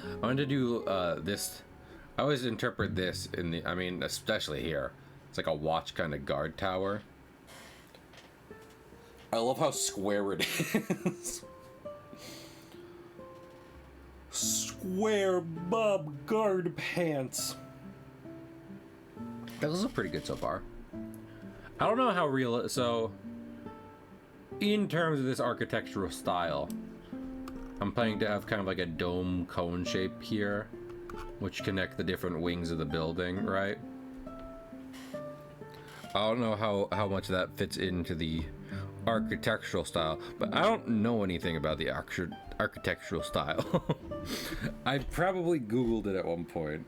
Speaker 1: I wanted to do this. I always interpret this in the, I mean, especially here. It's like a watch kind of guard tower. I love how square it is. Square Bob guard pants. This is pretty good so far. I don't know how real, so in terms of this architectural style, I'm planning to have kind of like a dome cone shape here, which connect the different wings of the building, right? I don't know how much that fits into the architectural style, but I don't know anything about the architectural style. I probably Googled it at one point,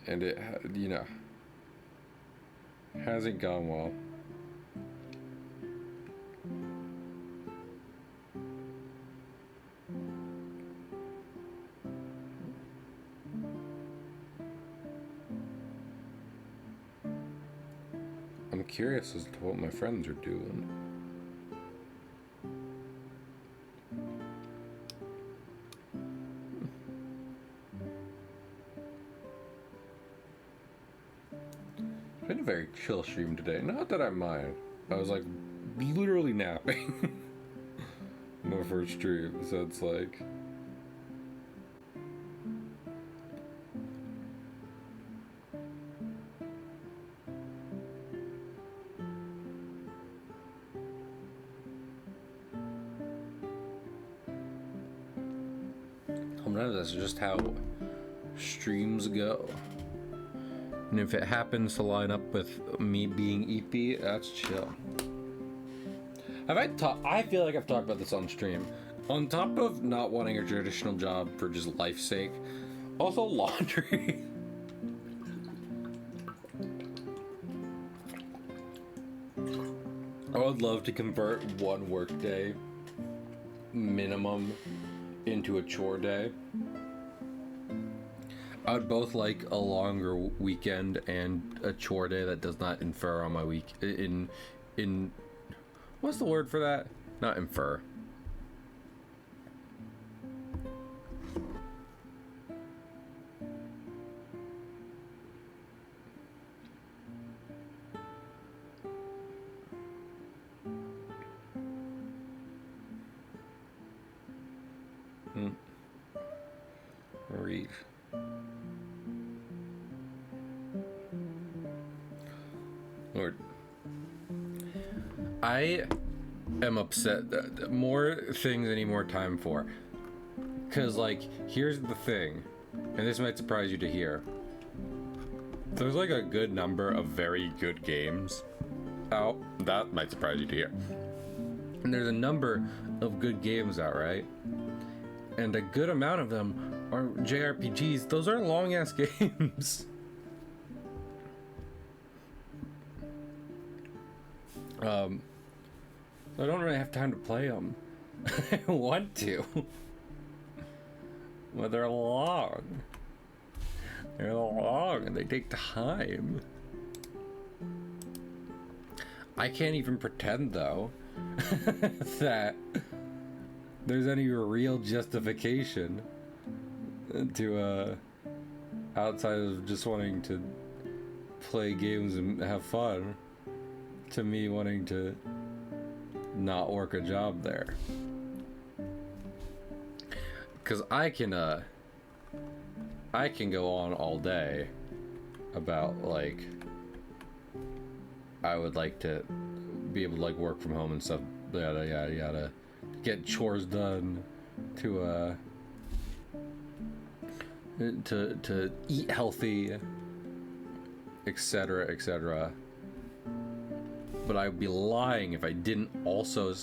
Speaker 1: and it, you know, hasn't gone well. I'm curious as to what my friends are doing. It's been a very chill stream today. Not that I mind. I was like literally napping my first stream, so it's like, sometimes that's just how streams go. And if it happens to line up with me being EP, that's chill. I feel like I've talked about this on stream. On top of not wanting a traditional job for just life's sake, also laundry. I would love to convert one work day minimum into a chore day. I would both like a longer weekend and a chore day that does not infer on my week in what's the word for that? Not infer. Read. Lord, I am upset that more things I need more time for. Cause like, here's the thing, and this might surprise you to hear. There's like a good number of very good games out. That might surprise you to hear. And there's a number of good games out, right? And a good amount of them are JRPGs. Those are long ass games. I don't really have time to play them. I want to. But they're long. They're long and they take time. I can't even pretend though that there's any real justification to outside of just wanting to play games and have fun to me wanting to not work a job there. Cause I can go on all day about like I would like to be able to like work from home and stuff, yada yada yada, get chores done, to eat healthy, etc., etc. But I'd be lying if I didn't also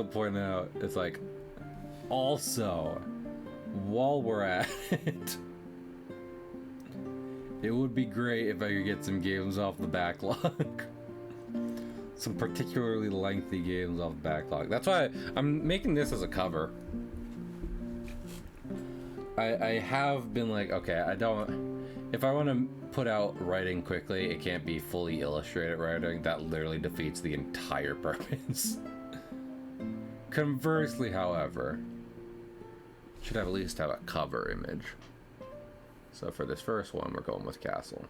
Speaker 1: point out it's like also while we're at it, it would be great if I could get some games off the backlog. Some particularly lengthy games off the backlog. That's why I'm making this as a cover. I have been like, okay, if I want to put out writing quickly, it can't be fully illustrated writing. That literally defeats the entire purpose. Conversely, however, should at least have a cover image. So for this first one, we're going with Castle.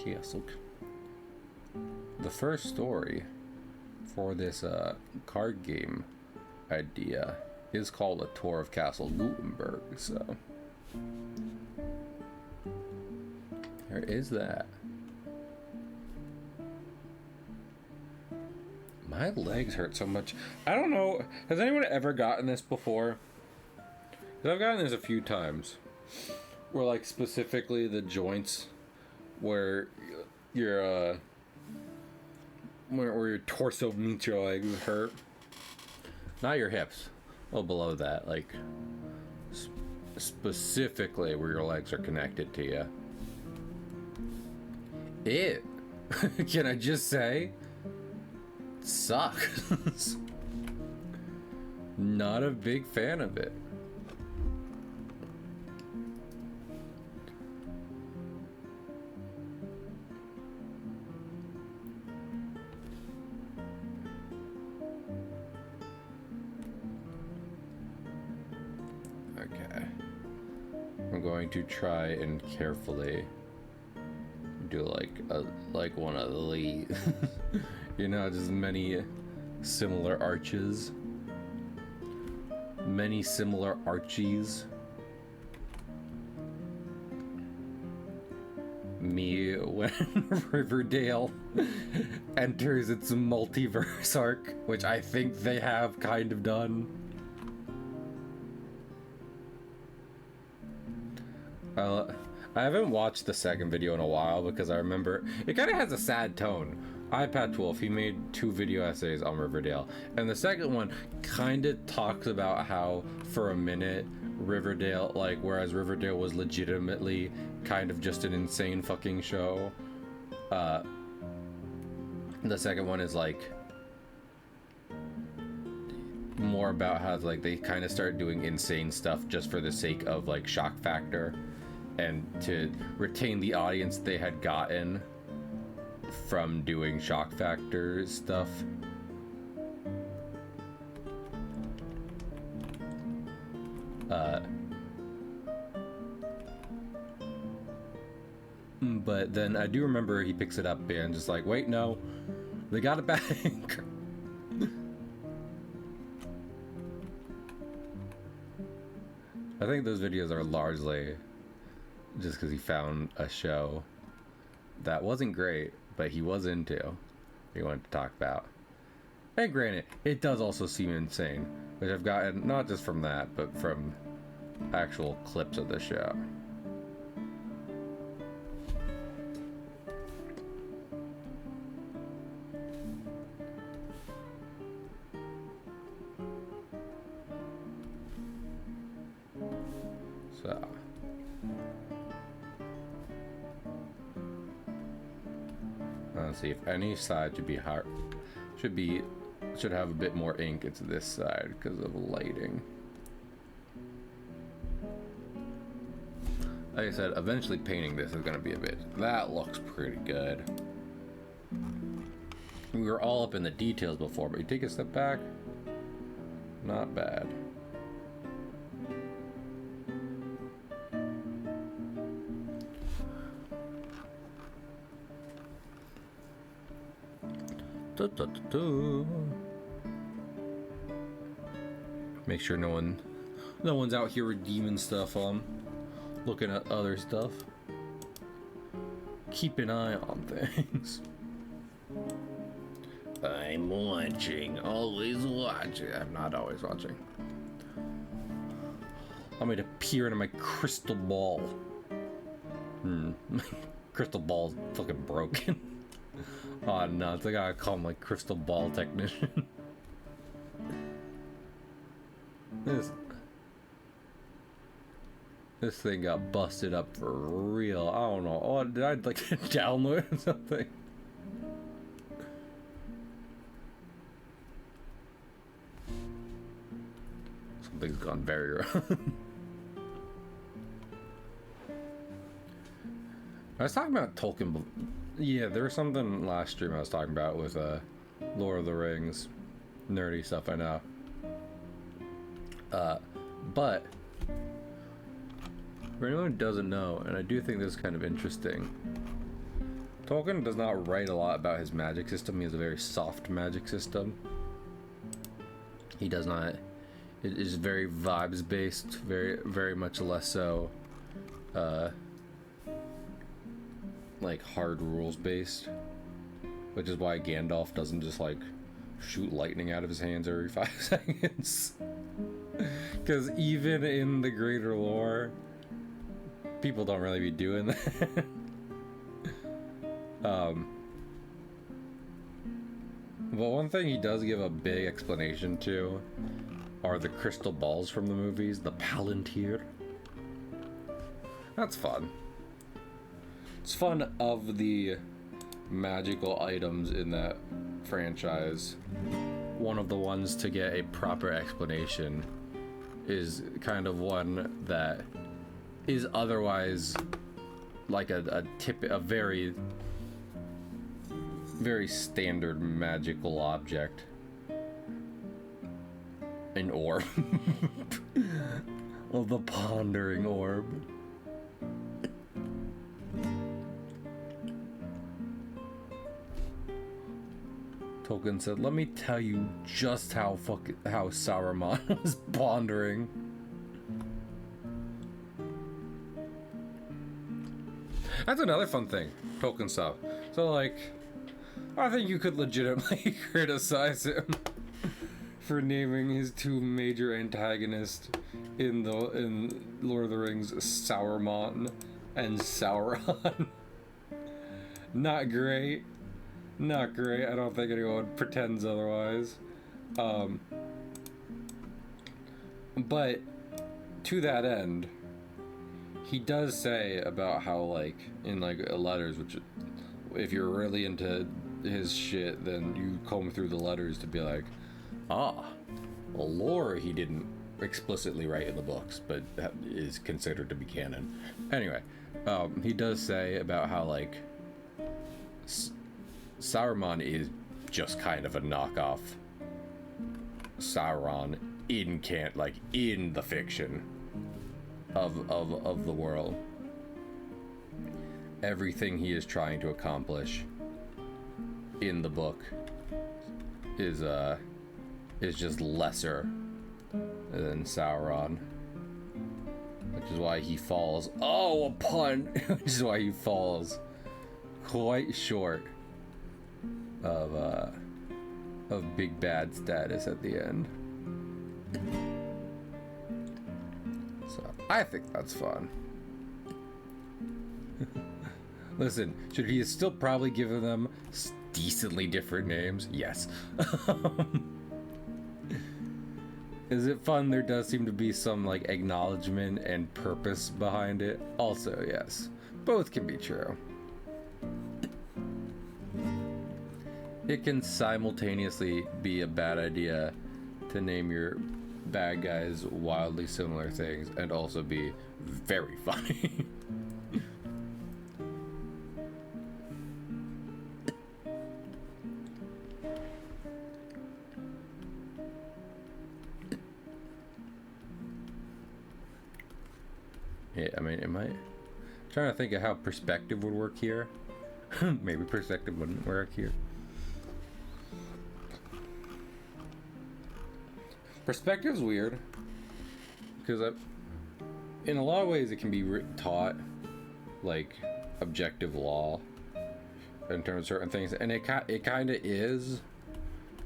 Speaker 1: Castle. The first story for this card game idea is called A Tour of Castle Gutenberg, so there is that. My legs hurt so much. I don't know, has anyone ever gotten this before? 'Cause I've gotten this a few times, where like specifically the joints where your where your torso meets your legs hurt. Not your hips. Well, below that, like specifically where your legs are connected to you. It can I just say sucks. Not a big fan of it. Okay. I'm going to try and carefully do like one of the you know, just many similar arches, many similar archies. Me when Riverdale enters its multiverse arc, which I think they have kind of done. I haven't watched the second video in a while because I remember it kind of has a sad tone. iPad Wolf, he made 2 video essays on Riverdale, and the second one kind of talks about how for a minute Riverdale, like, whereas Riverdale was legitimately kind of just an insane fucking show, the second one is like more about how like they kind of started doing insane stuff just for the sake of like shock factor and to retain the audience they had gotten from doing shock factor stuff. But then I do remember he picks it up and just like, wait, no, they got it back. I think those videos are largely just because he found a show that wasn't great, but he was into, he wanted to talk about. And granted, it does also seem insane, which I've gotten not just from that, but from actual clips of the show. So let's see if any side should be hard. Should have a bit more ink. It's this side because of lighting. Like I said, eventually painting this is going to be a bit. That looks pretty good. We were all up in the details before, but you take a step back, not bad. Make sure no one's out here redeeming stuff on looking at other stuff. Keep an eye on things. I'm watching, always watching. I'm not always watching. I'm gonna peer into my crystal ball. My crystal ball's fucking broken. Oh no, it's like I call him like crystal ball technician. This thing got busted up for real. I don't know. Oh, did I like download something? Something's gone very wrong. I was talking about Tolkien. Yeah, there was something last stream I was talking about with Lord of the Rings, nerdy stuff. I know. But for anyone who doesn't know, and I do think this is kind of interesting, Tolkien does not write a lot about his magic system. He has a very soft magic system. He does not. It is very vibes based, very much less so. Like hard rules based, which is why Gandalf doesn't just like shoot lightning out of his hands every 5 seconds. Because even in the greater lore, people don't really be doing that. But one thing he does give a big explanation to are the crystal balls from the movies, the Palantir. That's fun. It's fun of the magical items in that franchise. One of the ones to get a proper explanation is kind of one that is otherwise like a very standard magical object. An orb. Well, the pondering orb. Tolkien said, "Let me tell you just how Saruman was pondering." That's another fun thing, Tolkien stuff. So, like, I think you could legitimately criticize him for naming his 2 major antagonists in Lord of the Rings, Sauron and Sauron. Not great. Not great. I don't think anyone pretends otherwise. But to that end, he does say about how, like, in like letters, which if you're really into his shit, then you comb through the letters to be like, well, lore he didn't explicitly write in the books, but is considered to be canon. Anyway, he does say about how, like, Saruman is just kind of a knockoff Sauron in the fiction of the world. Everything he is trying to accomplish in the book is just lesser than Sauron, which is why he falls. Oh, a pun! Which is why he falls quite short of big bad status at the end. So I think that's fun. Listen, should he still probably given them decently different names? Yes. Is it fun? There does seem to be some, like, acknowledgement and purpose behind it. Also, yes. Both can be true. It can simultaneously be a bad idea to name your bad guys wildly similar things and also be very funny. Yeah, I mean, I'm trying to think of how perspective would work here. Maybe perspective wouldn't work here. Perspective's weird because in a lot of ways it can be taught like objective law in terms of certain things, and it kind of is,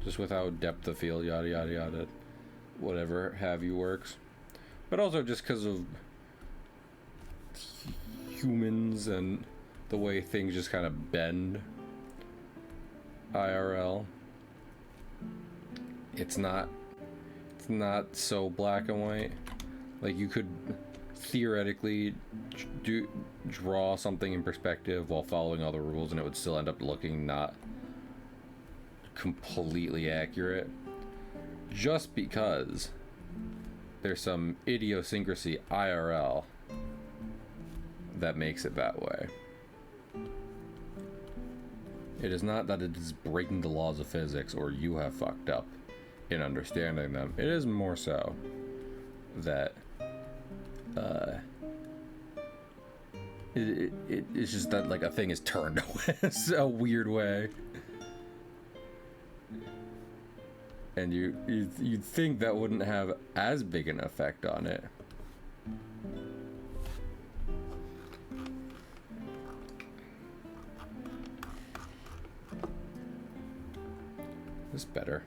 Speaker 1: just without depth of field, yada yada yada, whatever have you works, but also just because of humans and the way things just kind of bend IRL. It's not so black and white. Like, you could theoretically draw something in perspective while following all the rules and it would still end up looking not completely accurate, just because there's some idiosyncrasy IRL that makes it that way. It is not that it is breaking the laws of physics or you have fucked up in understanding them. It is more so that it's just that, like, a thing is turned a weird way, and you'd think that wouldn't have as big an effect on it. This better.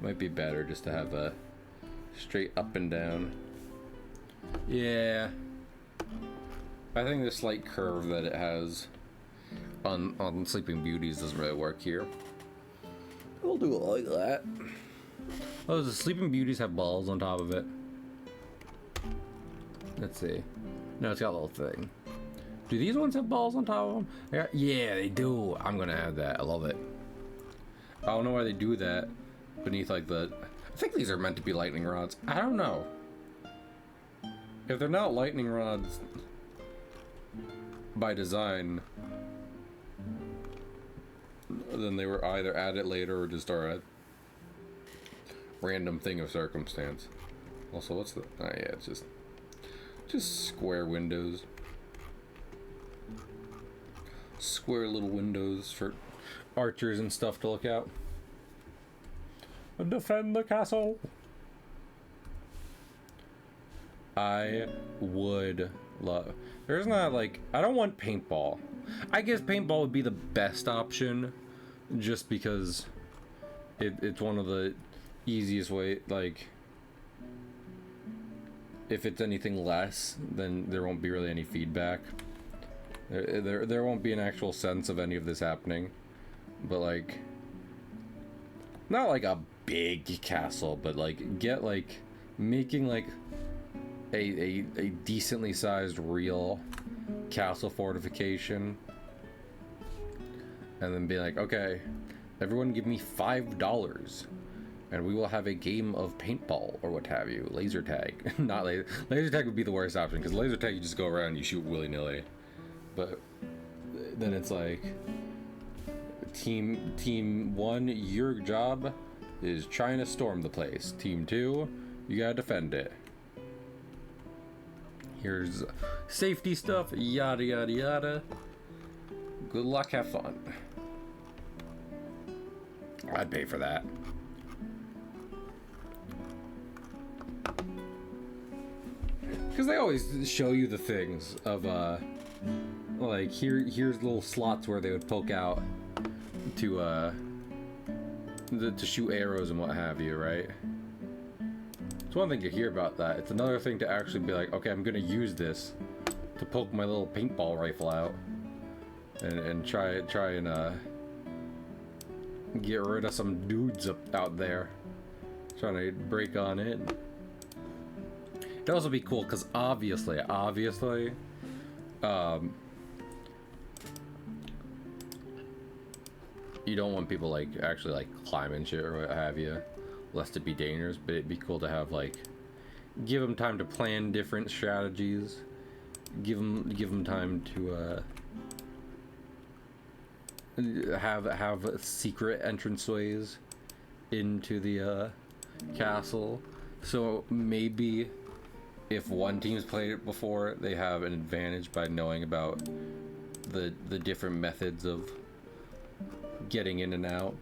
Speaker 1: Might be better just to have a straight up and down. Yeah. I think the slight curve that it has on Sleeping Beauties doesn't really work here. We'll do it like that. Oh, does the Sleeping Beauties have balls on top of it? Let's see. No, it's got a little thing. Do these ones have balls on top of them? Yeah, they do. I'm gonna have that. I love it. I don't know why they do that beneath, like, I think these are meant to be lightning rods. I don't know. If they're not lightning rods by design, then they were either added later or just are a random thing of circumstance. Also, what's the... Oh, yeah, it's just square windows. Square little windows for archers and stuff to look out. Defend the castle. I would love... There's not, like... I don't want paintball. I guess paintball would be the best option, just because it's one of the easiest way, like... if it's anything less, then there won't be really any feedback. There won't be an actual sense of any of this happening. But like, not like a big castle, but like get like making like a decently sized real castle fortification, and then be like, okay, everyone give me $5 and we will have a game of paintball or what have you. Laser tag. Not laser tag would be the worst option, because laser tag you just go around and you shoot willy-nilly. But then it's like, team 1, your job is trying to storm the place. Team 2, you gotta defend it. Here's safety stuff, yada yada yada. Good luck, have fun. I'd pay for that. Because they always show you the things of like here's little slots where they would poke out to shoot arrows and what have you, right? It's one thing to hear about that. It's another thing to actually be like, okay, I'm gonna use this to poke my little paintball rifle out and try and get rid of some dudes out there trying to break on in. It'd also be cool because obviously, you don't want people like actually like climbing shit or what have you, lest it be dangerous. But it'd be cool to have like, give them time to plan different strategies, give them time to have secret entranceways into the castle. So maybe if one team's played it before, they have an advantage by knowing about the different methods of getting in and out.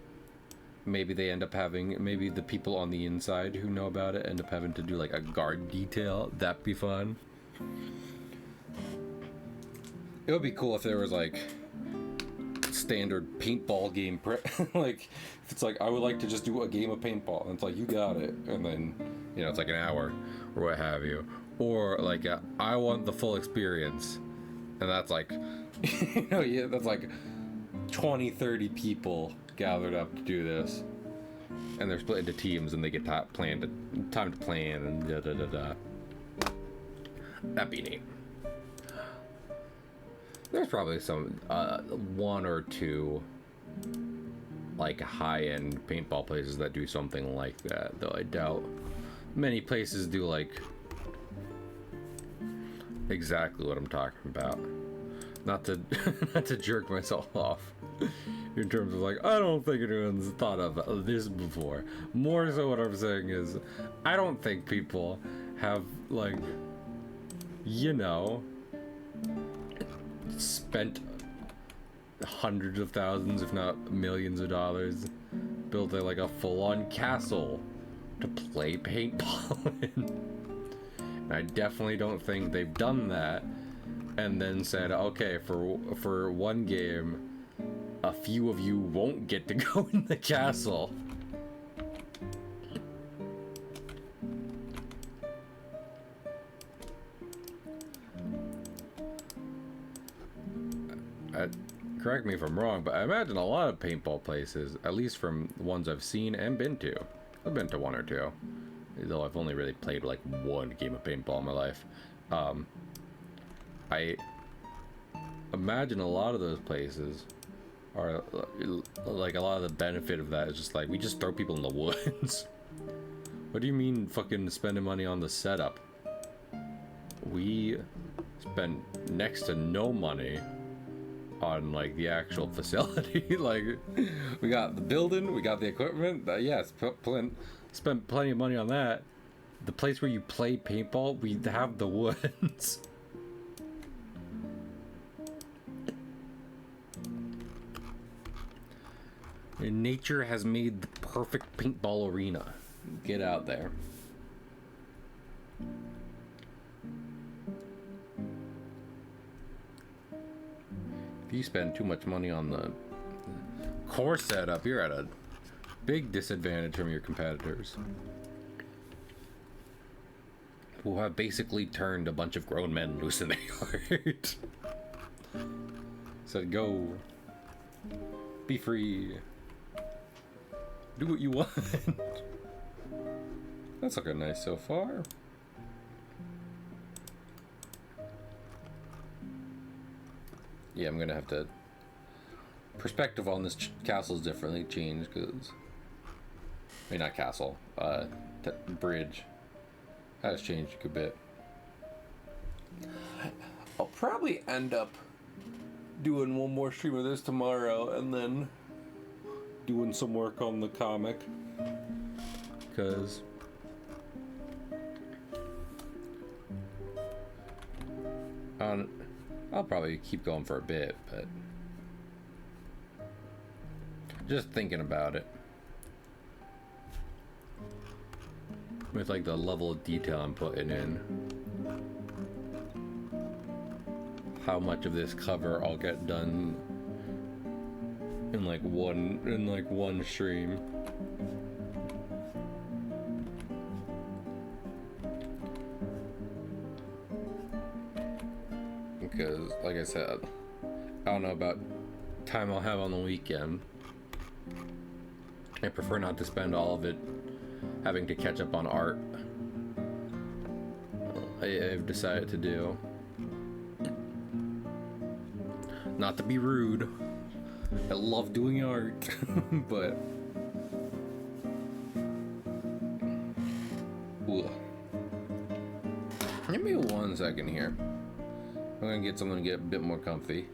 Speaker 1: Maybe they end up having, maybe the people on the inside who know about it end up having to do like a guard detail. That'd be fun. It would be cool if there was like standard paintball game like if it's like, I would like to just do a game of paintball, and it's like, you got it, and then you know it's like an hour or what have you, or like I want the full experience, and that's like you know, yeah, that's like 20-30 people gathered up to do this, and they're split into teams and they get time to plan and da da da da. That'd be neat. There's probably some one or two like high-end paintball places that do something like that, though I doubt many places do like exactly what I'm talking about. Not to not to jerk myself off in terms of like, I don't think anyone's thought of this before. More so what I'm saying is, I don't think people have like, you know, spent hundreds of thousands, if not millions of dollars, built like a full-on castle to play paintball in. And I definitely don't think they've done that and then said, okay, for one game, a few of you won't get to go in the castle. Correct me if I'm wrong, but I imagine a lot of paintball places, at least from the ones I've seen and been to. I've been to one or two, though I've only really played like one game of paintball in my life. I imagine a lot of those places are like, a lot of the benefit of that is just like, we just throw people in the woods. What do you mean fucking spending money on the setup? We spent next to no money on like the actual facility. Like, we got the building, we got the equipment, yes, spent plenty of money on that. The place where you play paintball, we have the woods. And nature has made the perfect paintball arena. Get out there. If you spend too much money on the core setup, you're at a big disadvantage from your competitors. who have basically turned a bunch of grown men loose in their yard. Said, go. Be free. Do what you want. That's looking nice so far. Yeah, I'm gonna have to... Perspective on this castle's differently changed, because... I mean, not castle. Bridge. Has changed a good bit. I'll probably end up doing one more stream of this tomorrow, and then doing some work on the comic. Because... I'll probably keep going for a bit, but just thinking about it with like the level of detail I'm putting in, how much of this cover I'll get done in like one stream. Because, like I said, I don't know about time I'll have on the weekend. I prefer not to spend all of it having to catch up on art. I've decided to do. Not to be rude. I love doing art, but... Ugh. Give me 1 second here. I'm gonna get someone to get a bit more comfy.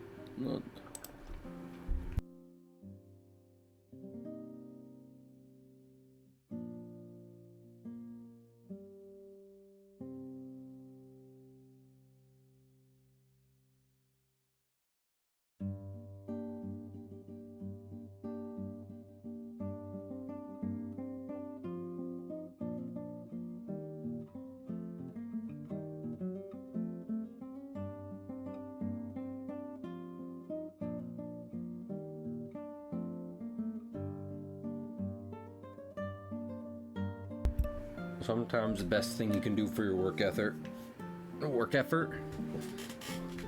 Speaker 1: Sometimes the best thing you can do for your work effort, I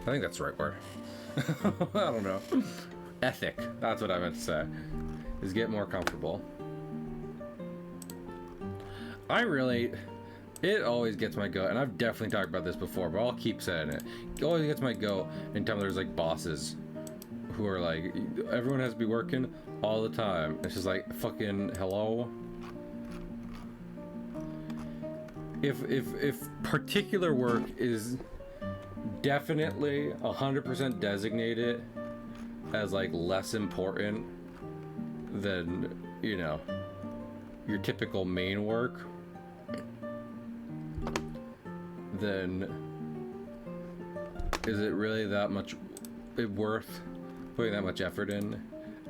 Speaker 1: think that's the right word. I don't know. Ethic, that's what I meant to say, is get more comfortable. It always gets my goat, and I've definitely talked about this before, but I'll keep saying it. It always gets my goat anytime there's like bosses who are like, everyone has to be working all the time. It's just like, fucking hello? If particular work is definitely 100% designated as like less important than, you know, your typical main work, then is it really that much worth putting that much effort in,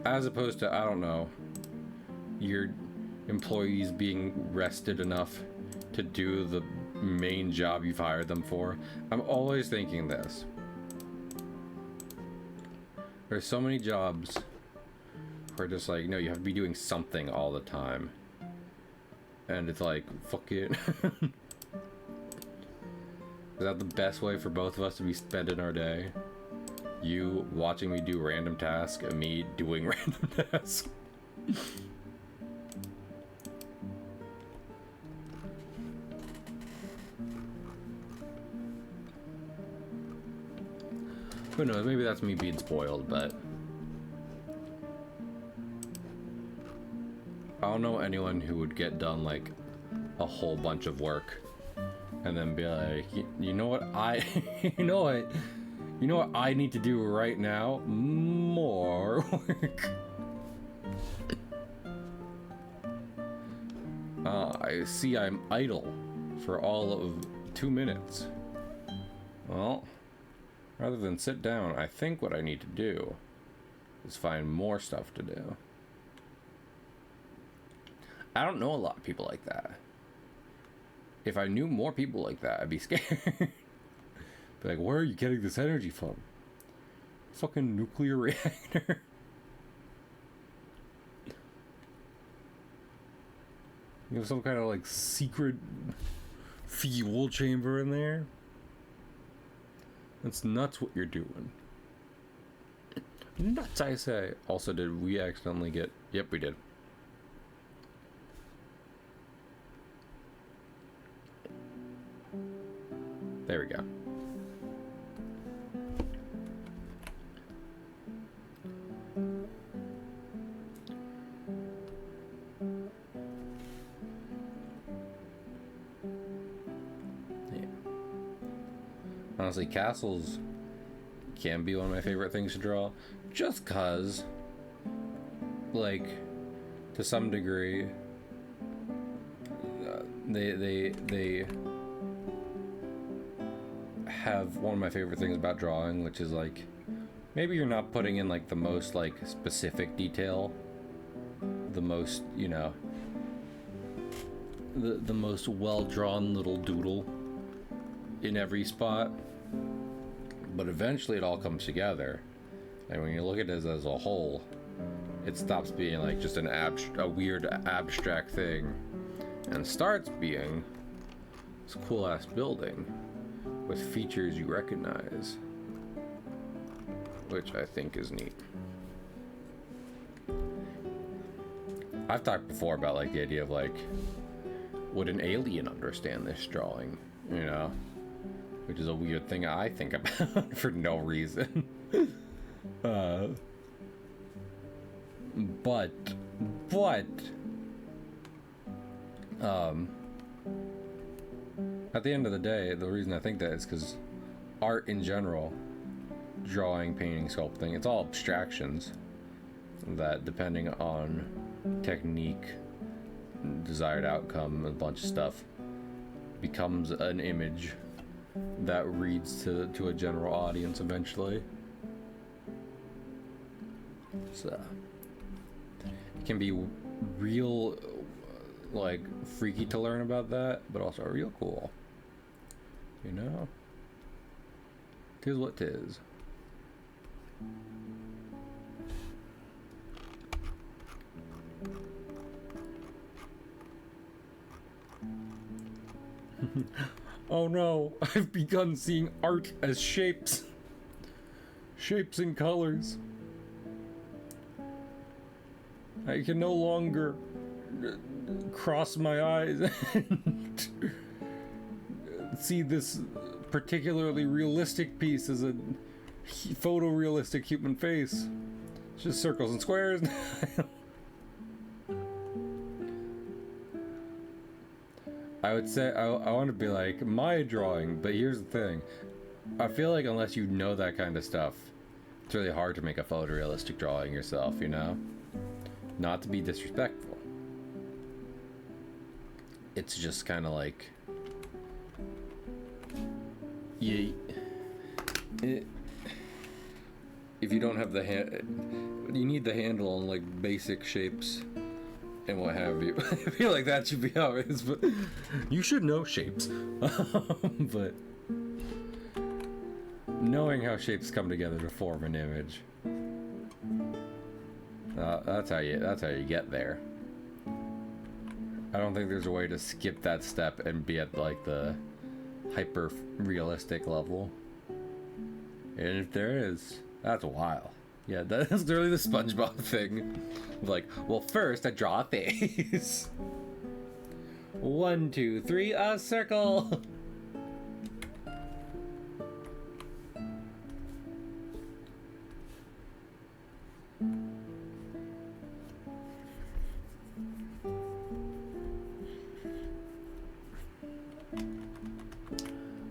Speaker 1: as opposed to, I don't know, your employees being rested enough to do the main job you've hired them for. I'm always thinking this. There's so many jobs where just like, no, you have to be doing something all the time. And it's like, fuck it. Is that the best way for both of us to be spending our day? You watching me do random tasks and me doing random tasks? Who knows, maybe that's me being spoiled, but I don't know anyone who would get done like a whole bunch of work and then be like, you know what you know what I need to do right now? More work. I see I'm idle for all of 2 minutes. Well, rather than sit down, I think what I need to do is find more stuff to do. I don't know a lot of people like that. If I knew more people like that, I'd be scared. Be like, where are you getting this energy from? Fucking nuclear reactor. You know, some kind of like secret fuel chamber in there. That's nuts what you're doing. Nuts, I say. Also, did we accidentally get... Yep, we did. There we go. Yeah. Honestly, castles can be one of my favorite things to draw, just cause, like, to some degree, they have one of my favorite things about drawing, which is like, maybe you're not putting in like the most like specific detail, the most, you know, the most well-drawn little doodle in every spot, but eventually it all comes together, and when you look at it as a whole, it stops being like just a weird abstract thing and starts being this cool ass building with features you recognize, which I think is neat. I've talked before about like the idea of like, would an alien understand this drawing, you know, which is a weird thing I think about for no reason. But at the end of the day, the reason I think that is because art in general, drawing, painting, sculpting, it's all abstractions that, depending on technique, desired outcome, a bunch of stuff, becomes an image that reads to a general audience eventually. So it can be real, like, freaky to learn about that, but also real cool, you know? 'Tis what 'tis. Oh no, I've begun seeing art as shapes. Shapes and colors. I can no longer cross my eyes and see this particularly realistic piece as a photorealistic human face. It's just circles and squares. I would say I want to be like my drawing, but here's the thing. I feel like unless you know that kind of stuff, it's really hard to make a photorealistic drawing yourself, you know? Not to be disrespectful. It's just kind of like if you don't have the you need the handle on like basic shapes and what have you. I feel like that should be how it is, but you should know shapes. But knowing how shapes come together to form an image, that's how you get there. I don't think there's a way to skip that step and be at like the hyper realistic level. And if there is, that's wild. Yeah, that's literally the SpongeBob thing. Like, well, first I draw a face. 1, 2, 3, a circle.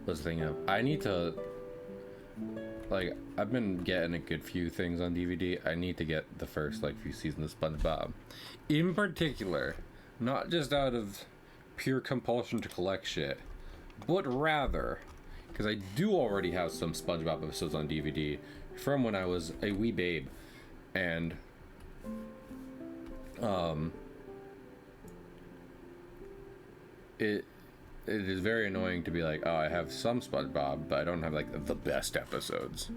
Speaker 1: Was thinking I need to, like, I've been getting a good few things on DVD. I need to get the first like few seasons of SpongeBob, in particular, not just out of pure compulsion to collect shit, but rather because I do already have some SpongeBob episodes on DVD from when I was a wee babe, and it is very annoying to be like, oh, I have some SpongeBob, but I don't have like the best episodes.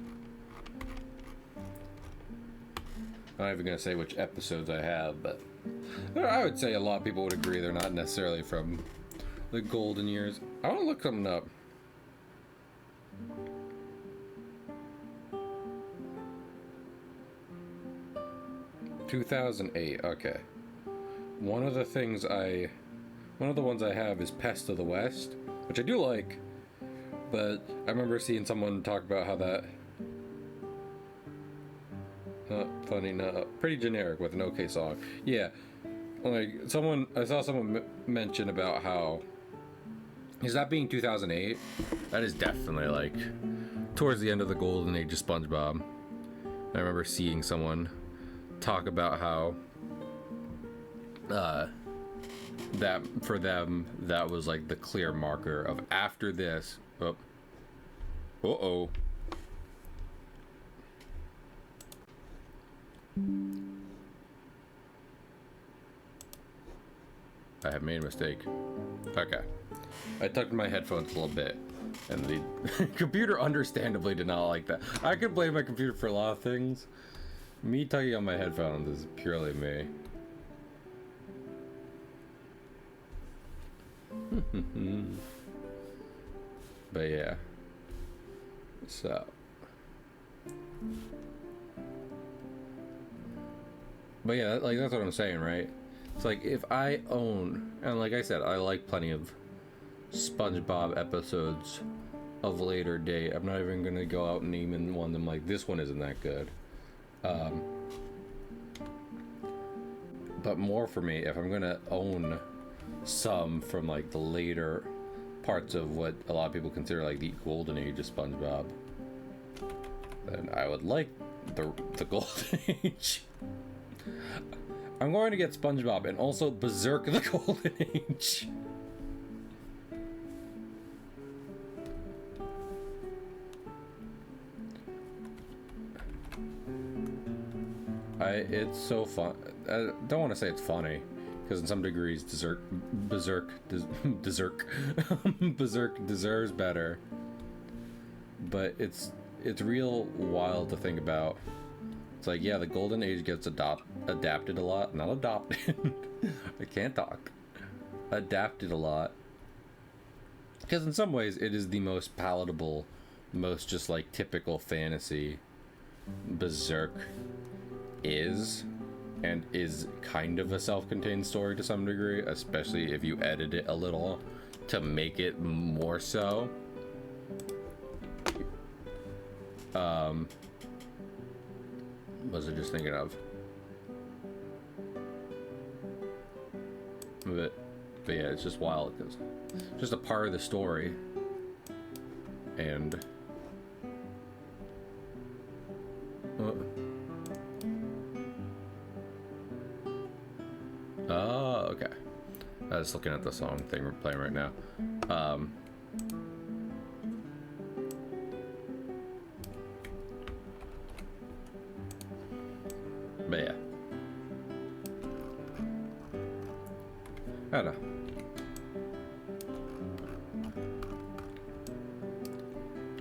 Speaker 1: I'm not even gonna say which episodes I have, but I would say a lot of people would agree they're not necessarily from The golden years. I want to look something up. (2008). Okay. One of the ones I have is Pest of the West, which I do like, but I remember seeing someone talk about how that funny, no, pretty generic with an okay song. Yeah, like I saw someone mention about how is that being 2008. That is definitely like towards the end of the golden age of SpongeBob. I remember seeing someone talk about how that for them that was like the clear marker of after this. Uh-oh. I have made a mistake. Okay. I tucked my headphones a little bit, and the computer understandably did not like that. I could blame my computer for a lot of things. Me tugging on my headphones is purely me. But yeah. So. But yeah, like that's what I'm saying, right? It's like if I own, and like I said, I like plenty of SpongeBob episodes of later date. I'm not even gonna go out and name one. I'm like, this one isn't that good. But more for me, if I'm gonna own some from like the later parts of what a lot of people consider like the golden age of SpongeBob, then I would like the golden age. I'm going to get SpongeBob and also Berserk the Golden Age. It's so fun. I don't want to say it's funny, because in some degrees Berserk deserves better. But it's real wild to think about. It's like, yeah, the Golden Age gets adapted a lot. Not adopted. I can't talk. Adapted a lot. Because in some ways, it is the most palatable, most just like typical fantasy Berserk is. And is kind of a self-contained story to some degree, especially if you edit it a little to make it more so. What was I just thinking of? But yeah, it's just wild because it's just a part of the story. And oh, okay. I was looking at the song thing we're playing right now. But yeah. I don't know.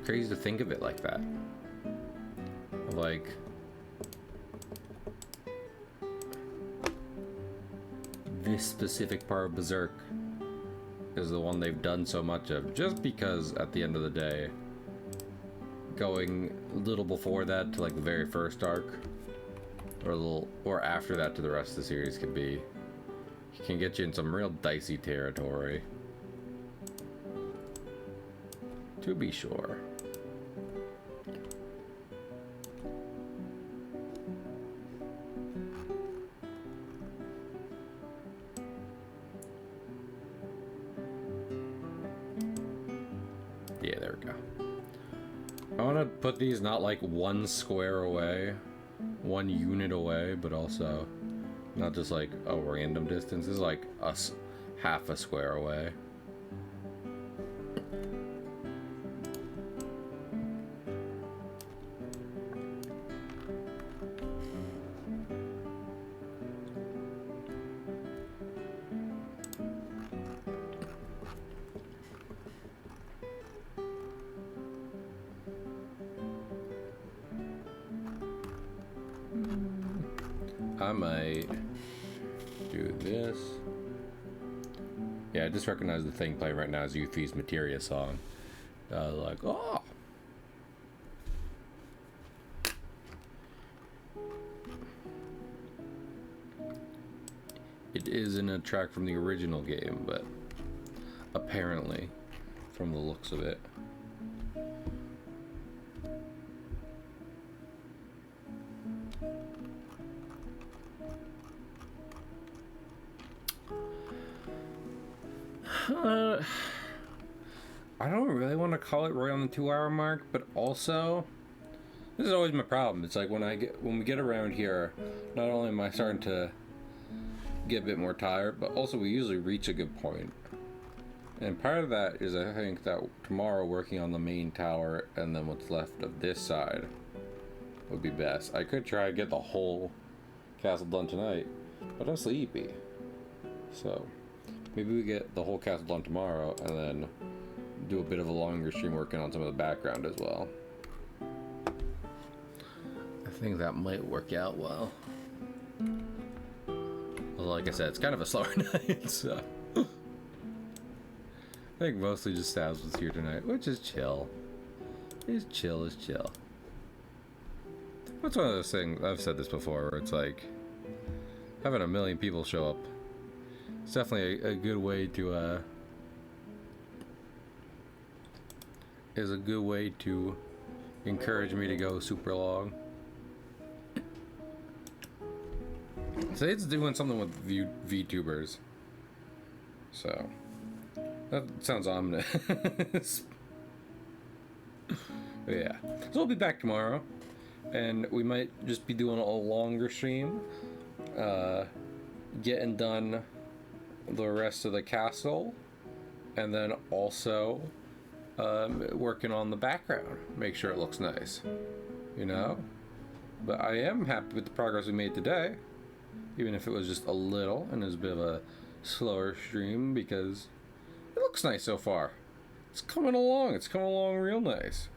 Speaker 1: Crazy to think of it like that. Like, this specific part of Berserk is the one they've done so much of, just because at the end of the day, going a little before that to like the very first arc, or after that to the rest of the series can get you in some real dicey territory. To be sure. Yeah, there we go. I want to put these not like one square away, one unit away, but also not just like a random distance. This is like half a square away. I might do this Yeah, I just recognize the thing playing right now as Euphy's Materia song. Like, oh! It isn't a track from the original game, but apparently, from the looks of it. I don't really want to call it right on the 2-hour mark, but also, this is always my problem. It's like when we get around here, not only am I starting to get a bit more tired, but also we usually reach a good point. And part of that is I think that tomorrow working on the main tower and then what's left of this side would be best. I could try to get the whole castle done tonight, but I'm sleepy. So maybe we get the whole castle done tomorrow and then do a bit of a longer stream working on some of the background as well. I think that might work out well. Like I said, it's kind of a slower night, so I think mostly just Stabs was here tonight, which is chill. It's chill as chill. That's one of those things, I've said this before, where it's like having a million people show up. It's definitely a good way to encourage me to go super long. Today it's doing something with VTubers. So that sounds ominous. Yeah. So we'll be back tomorrow. And we might just be doing a longer stream. Getting done the rest of the castle. And then also working on the background. Make sure it looks nice. You know? But I am happy with the progress we made today. Even if it was just a little and it was a bit of a slower stream, because it looks nice so far. It's coming along. It's coming along real nice.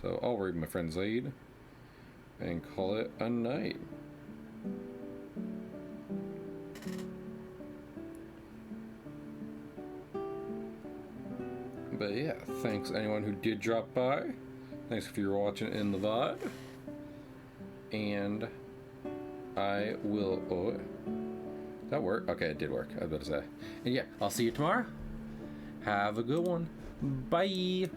Speaker 1: So I'll read my friend's lead and call it a night. But yeah, thanks anyone who did drop by. Thanks if you're watching in the VOD. And I will... Oh, that worked? Okay, it did work. I was about to say. And yeah, I'll see you tomorrow. Have a good one. Bye.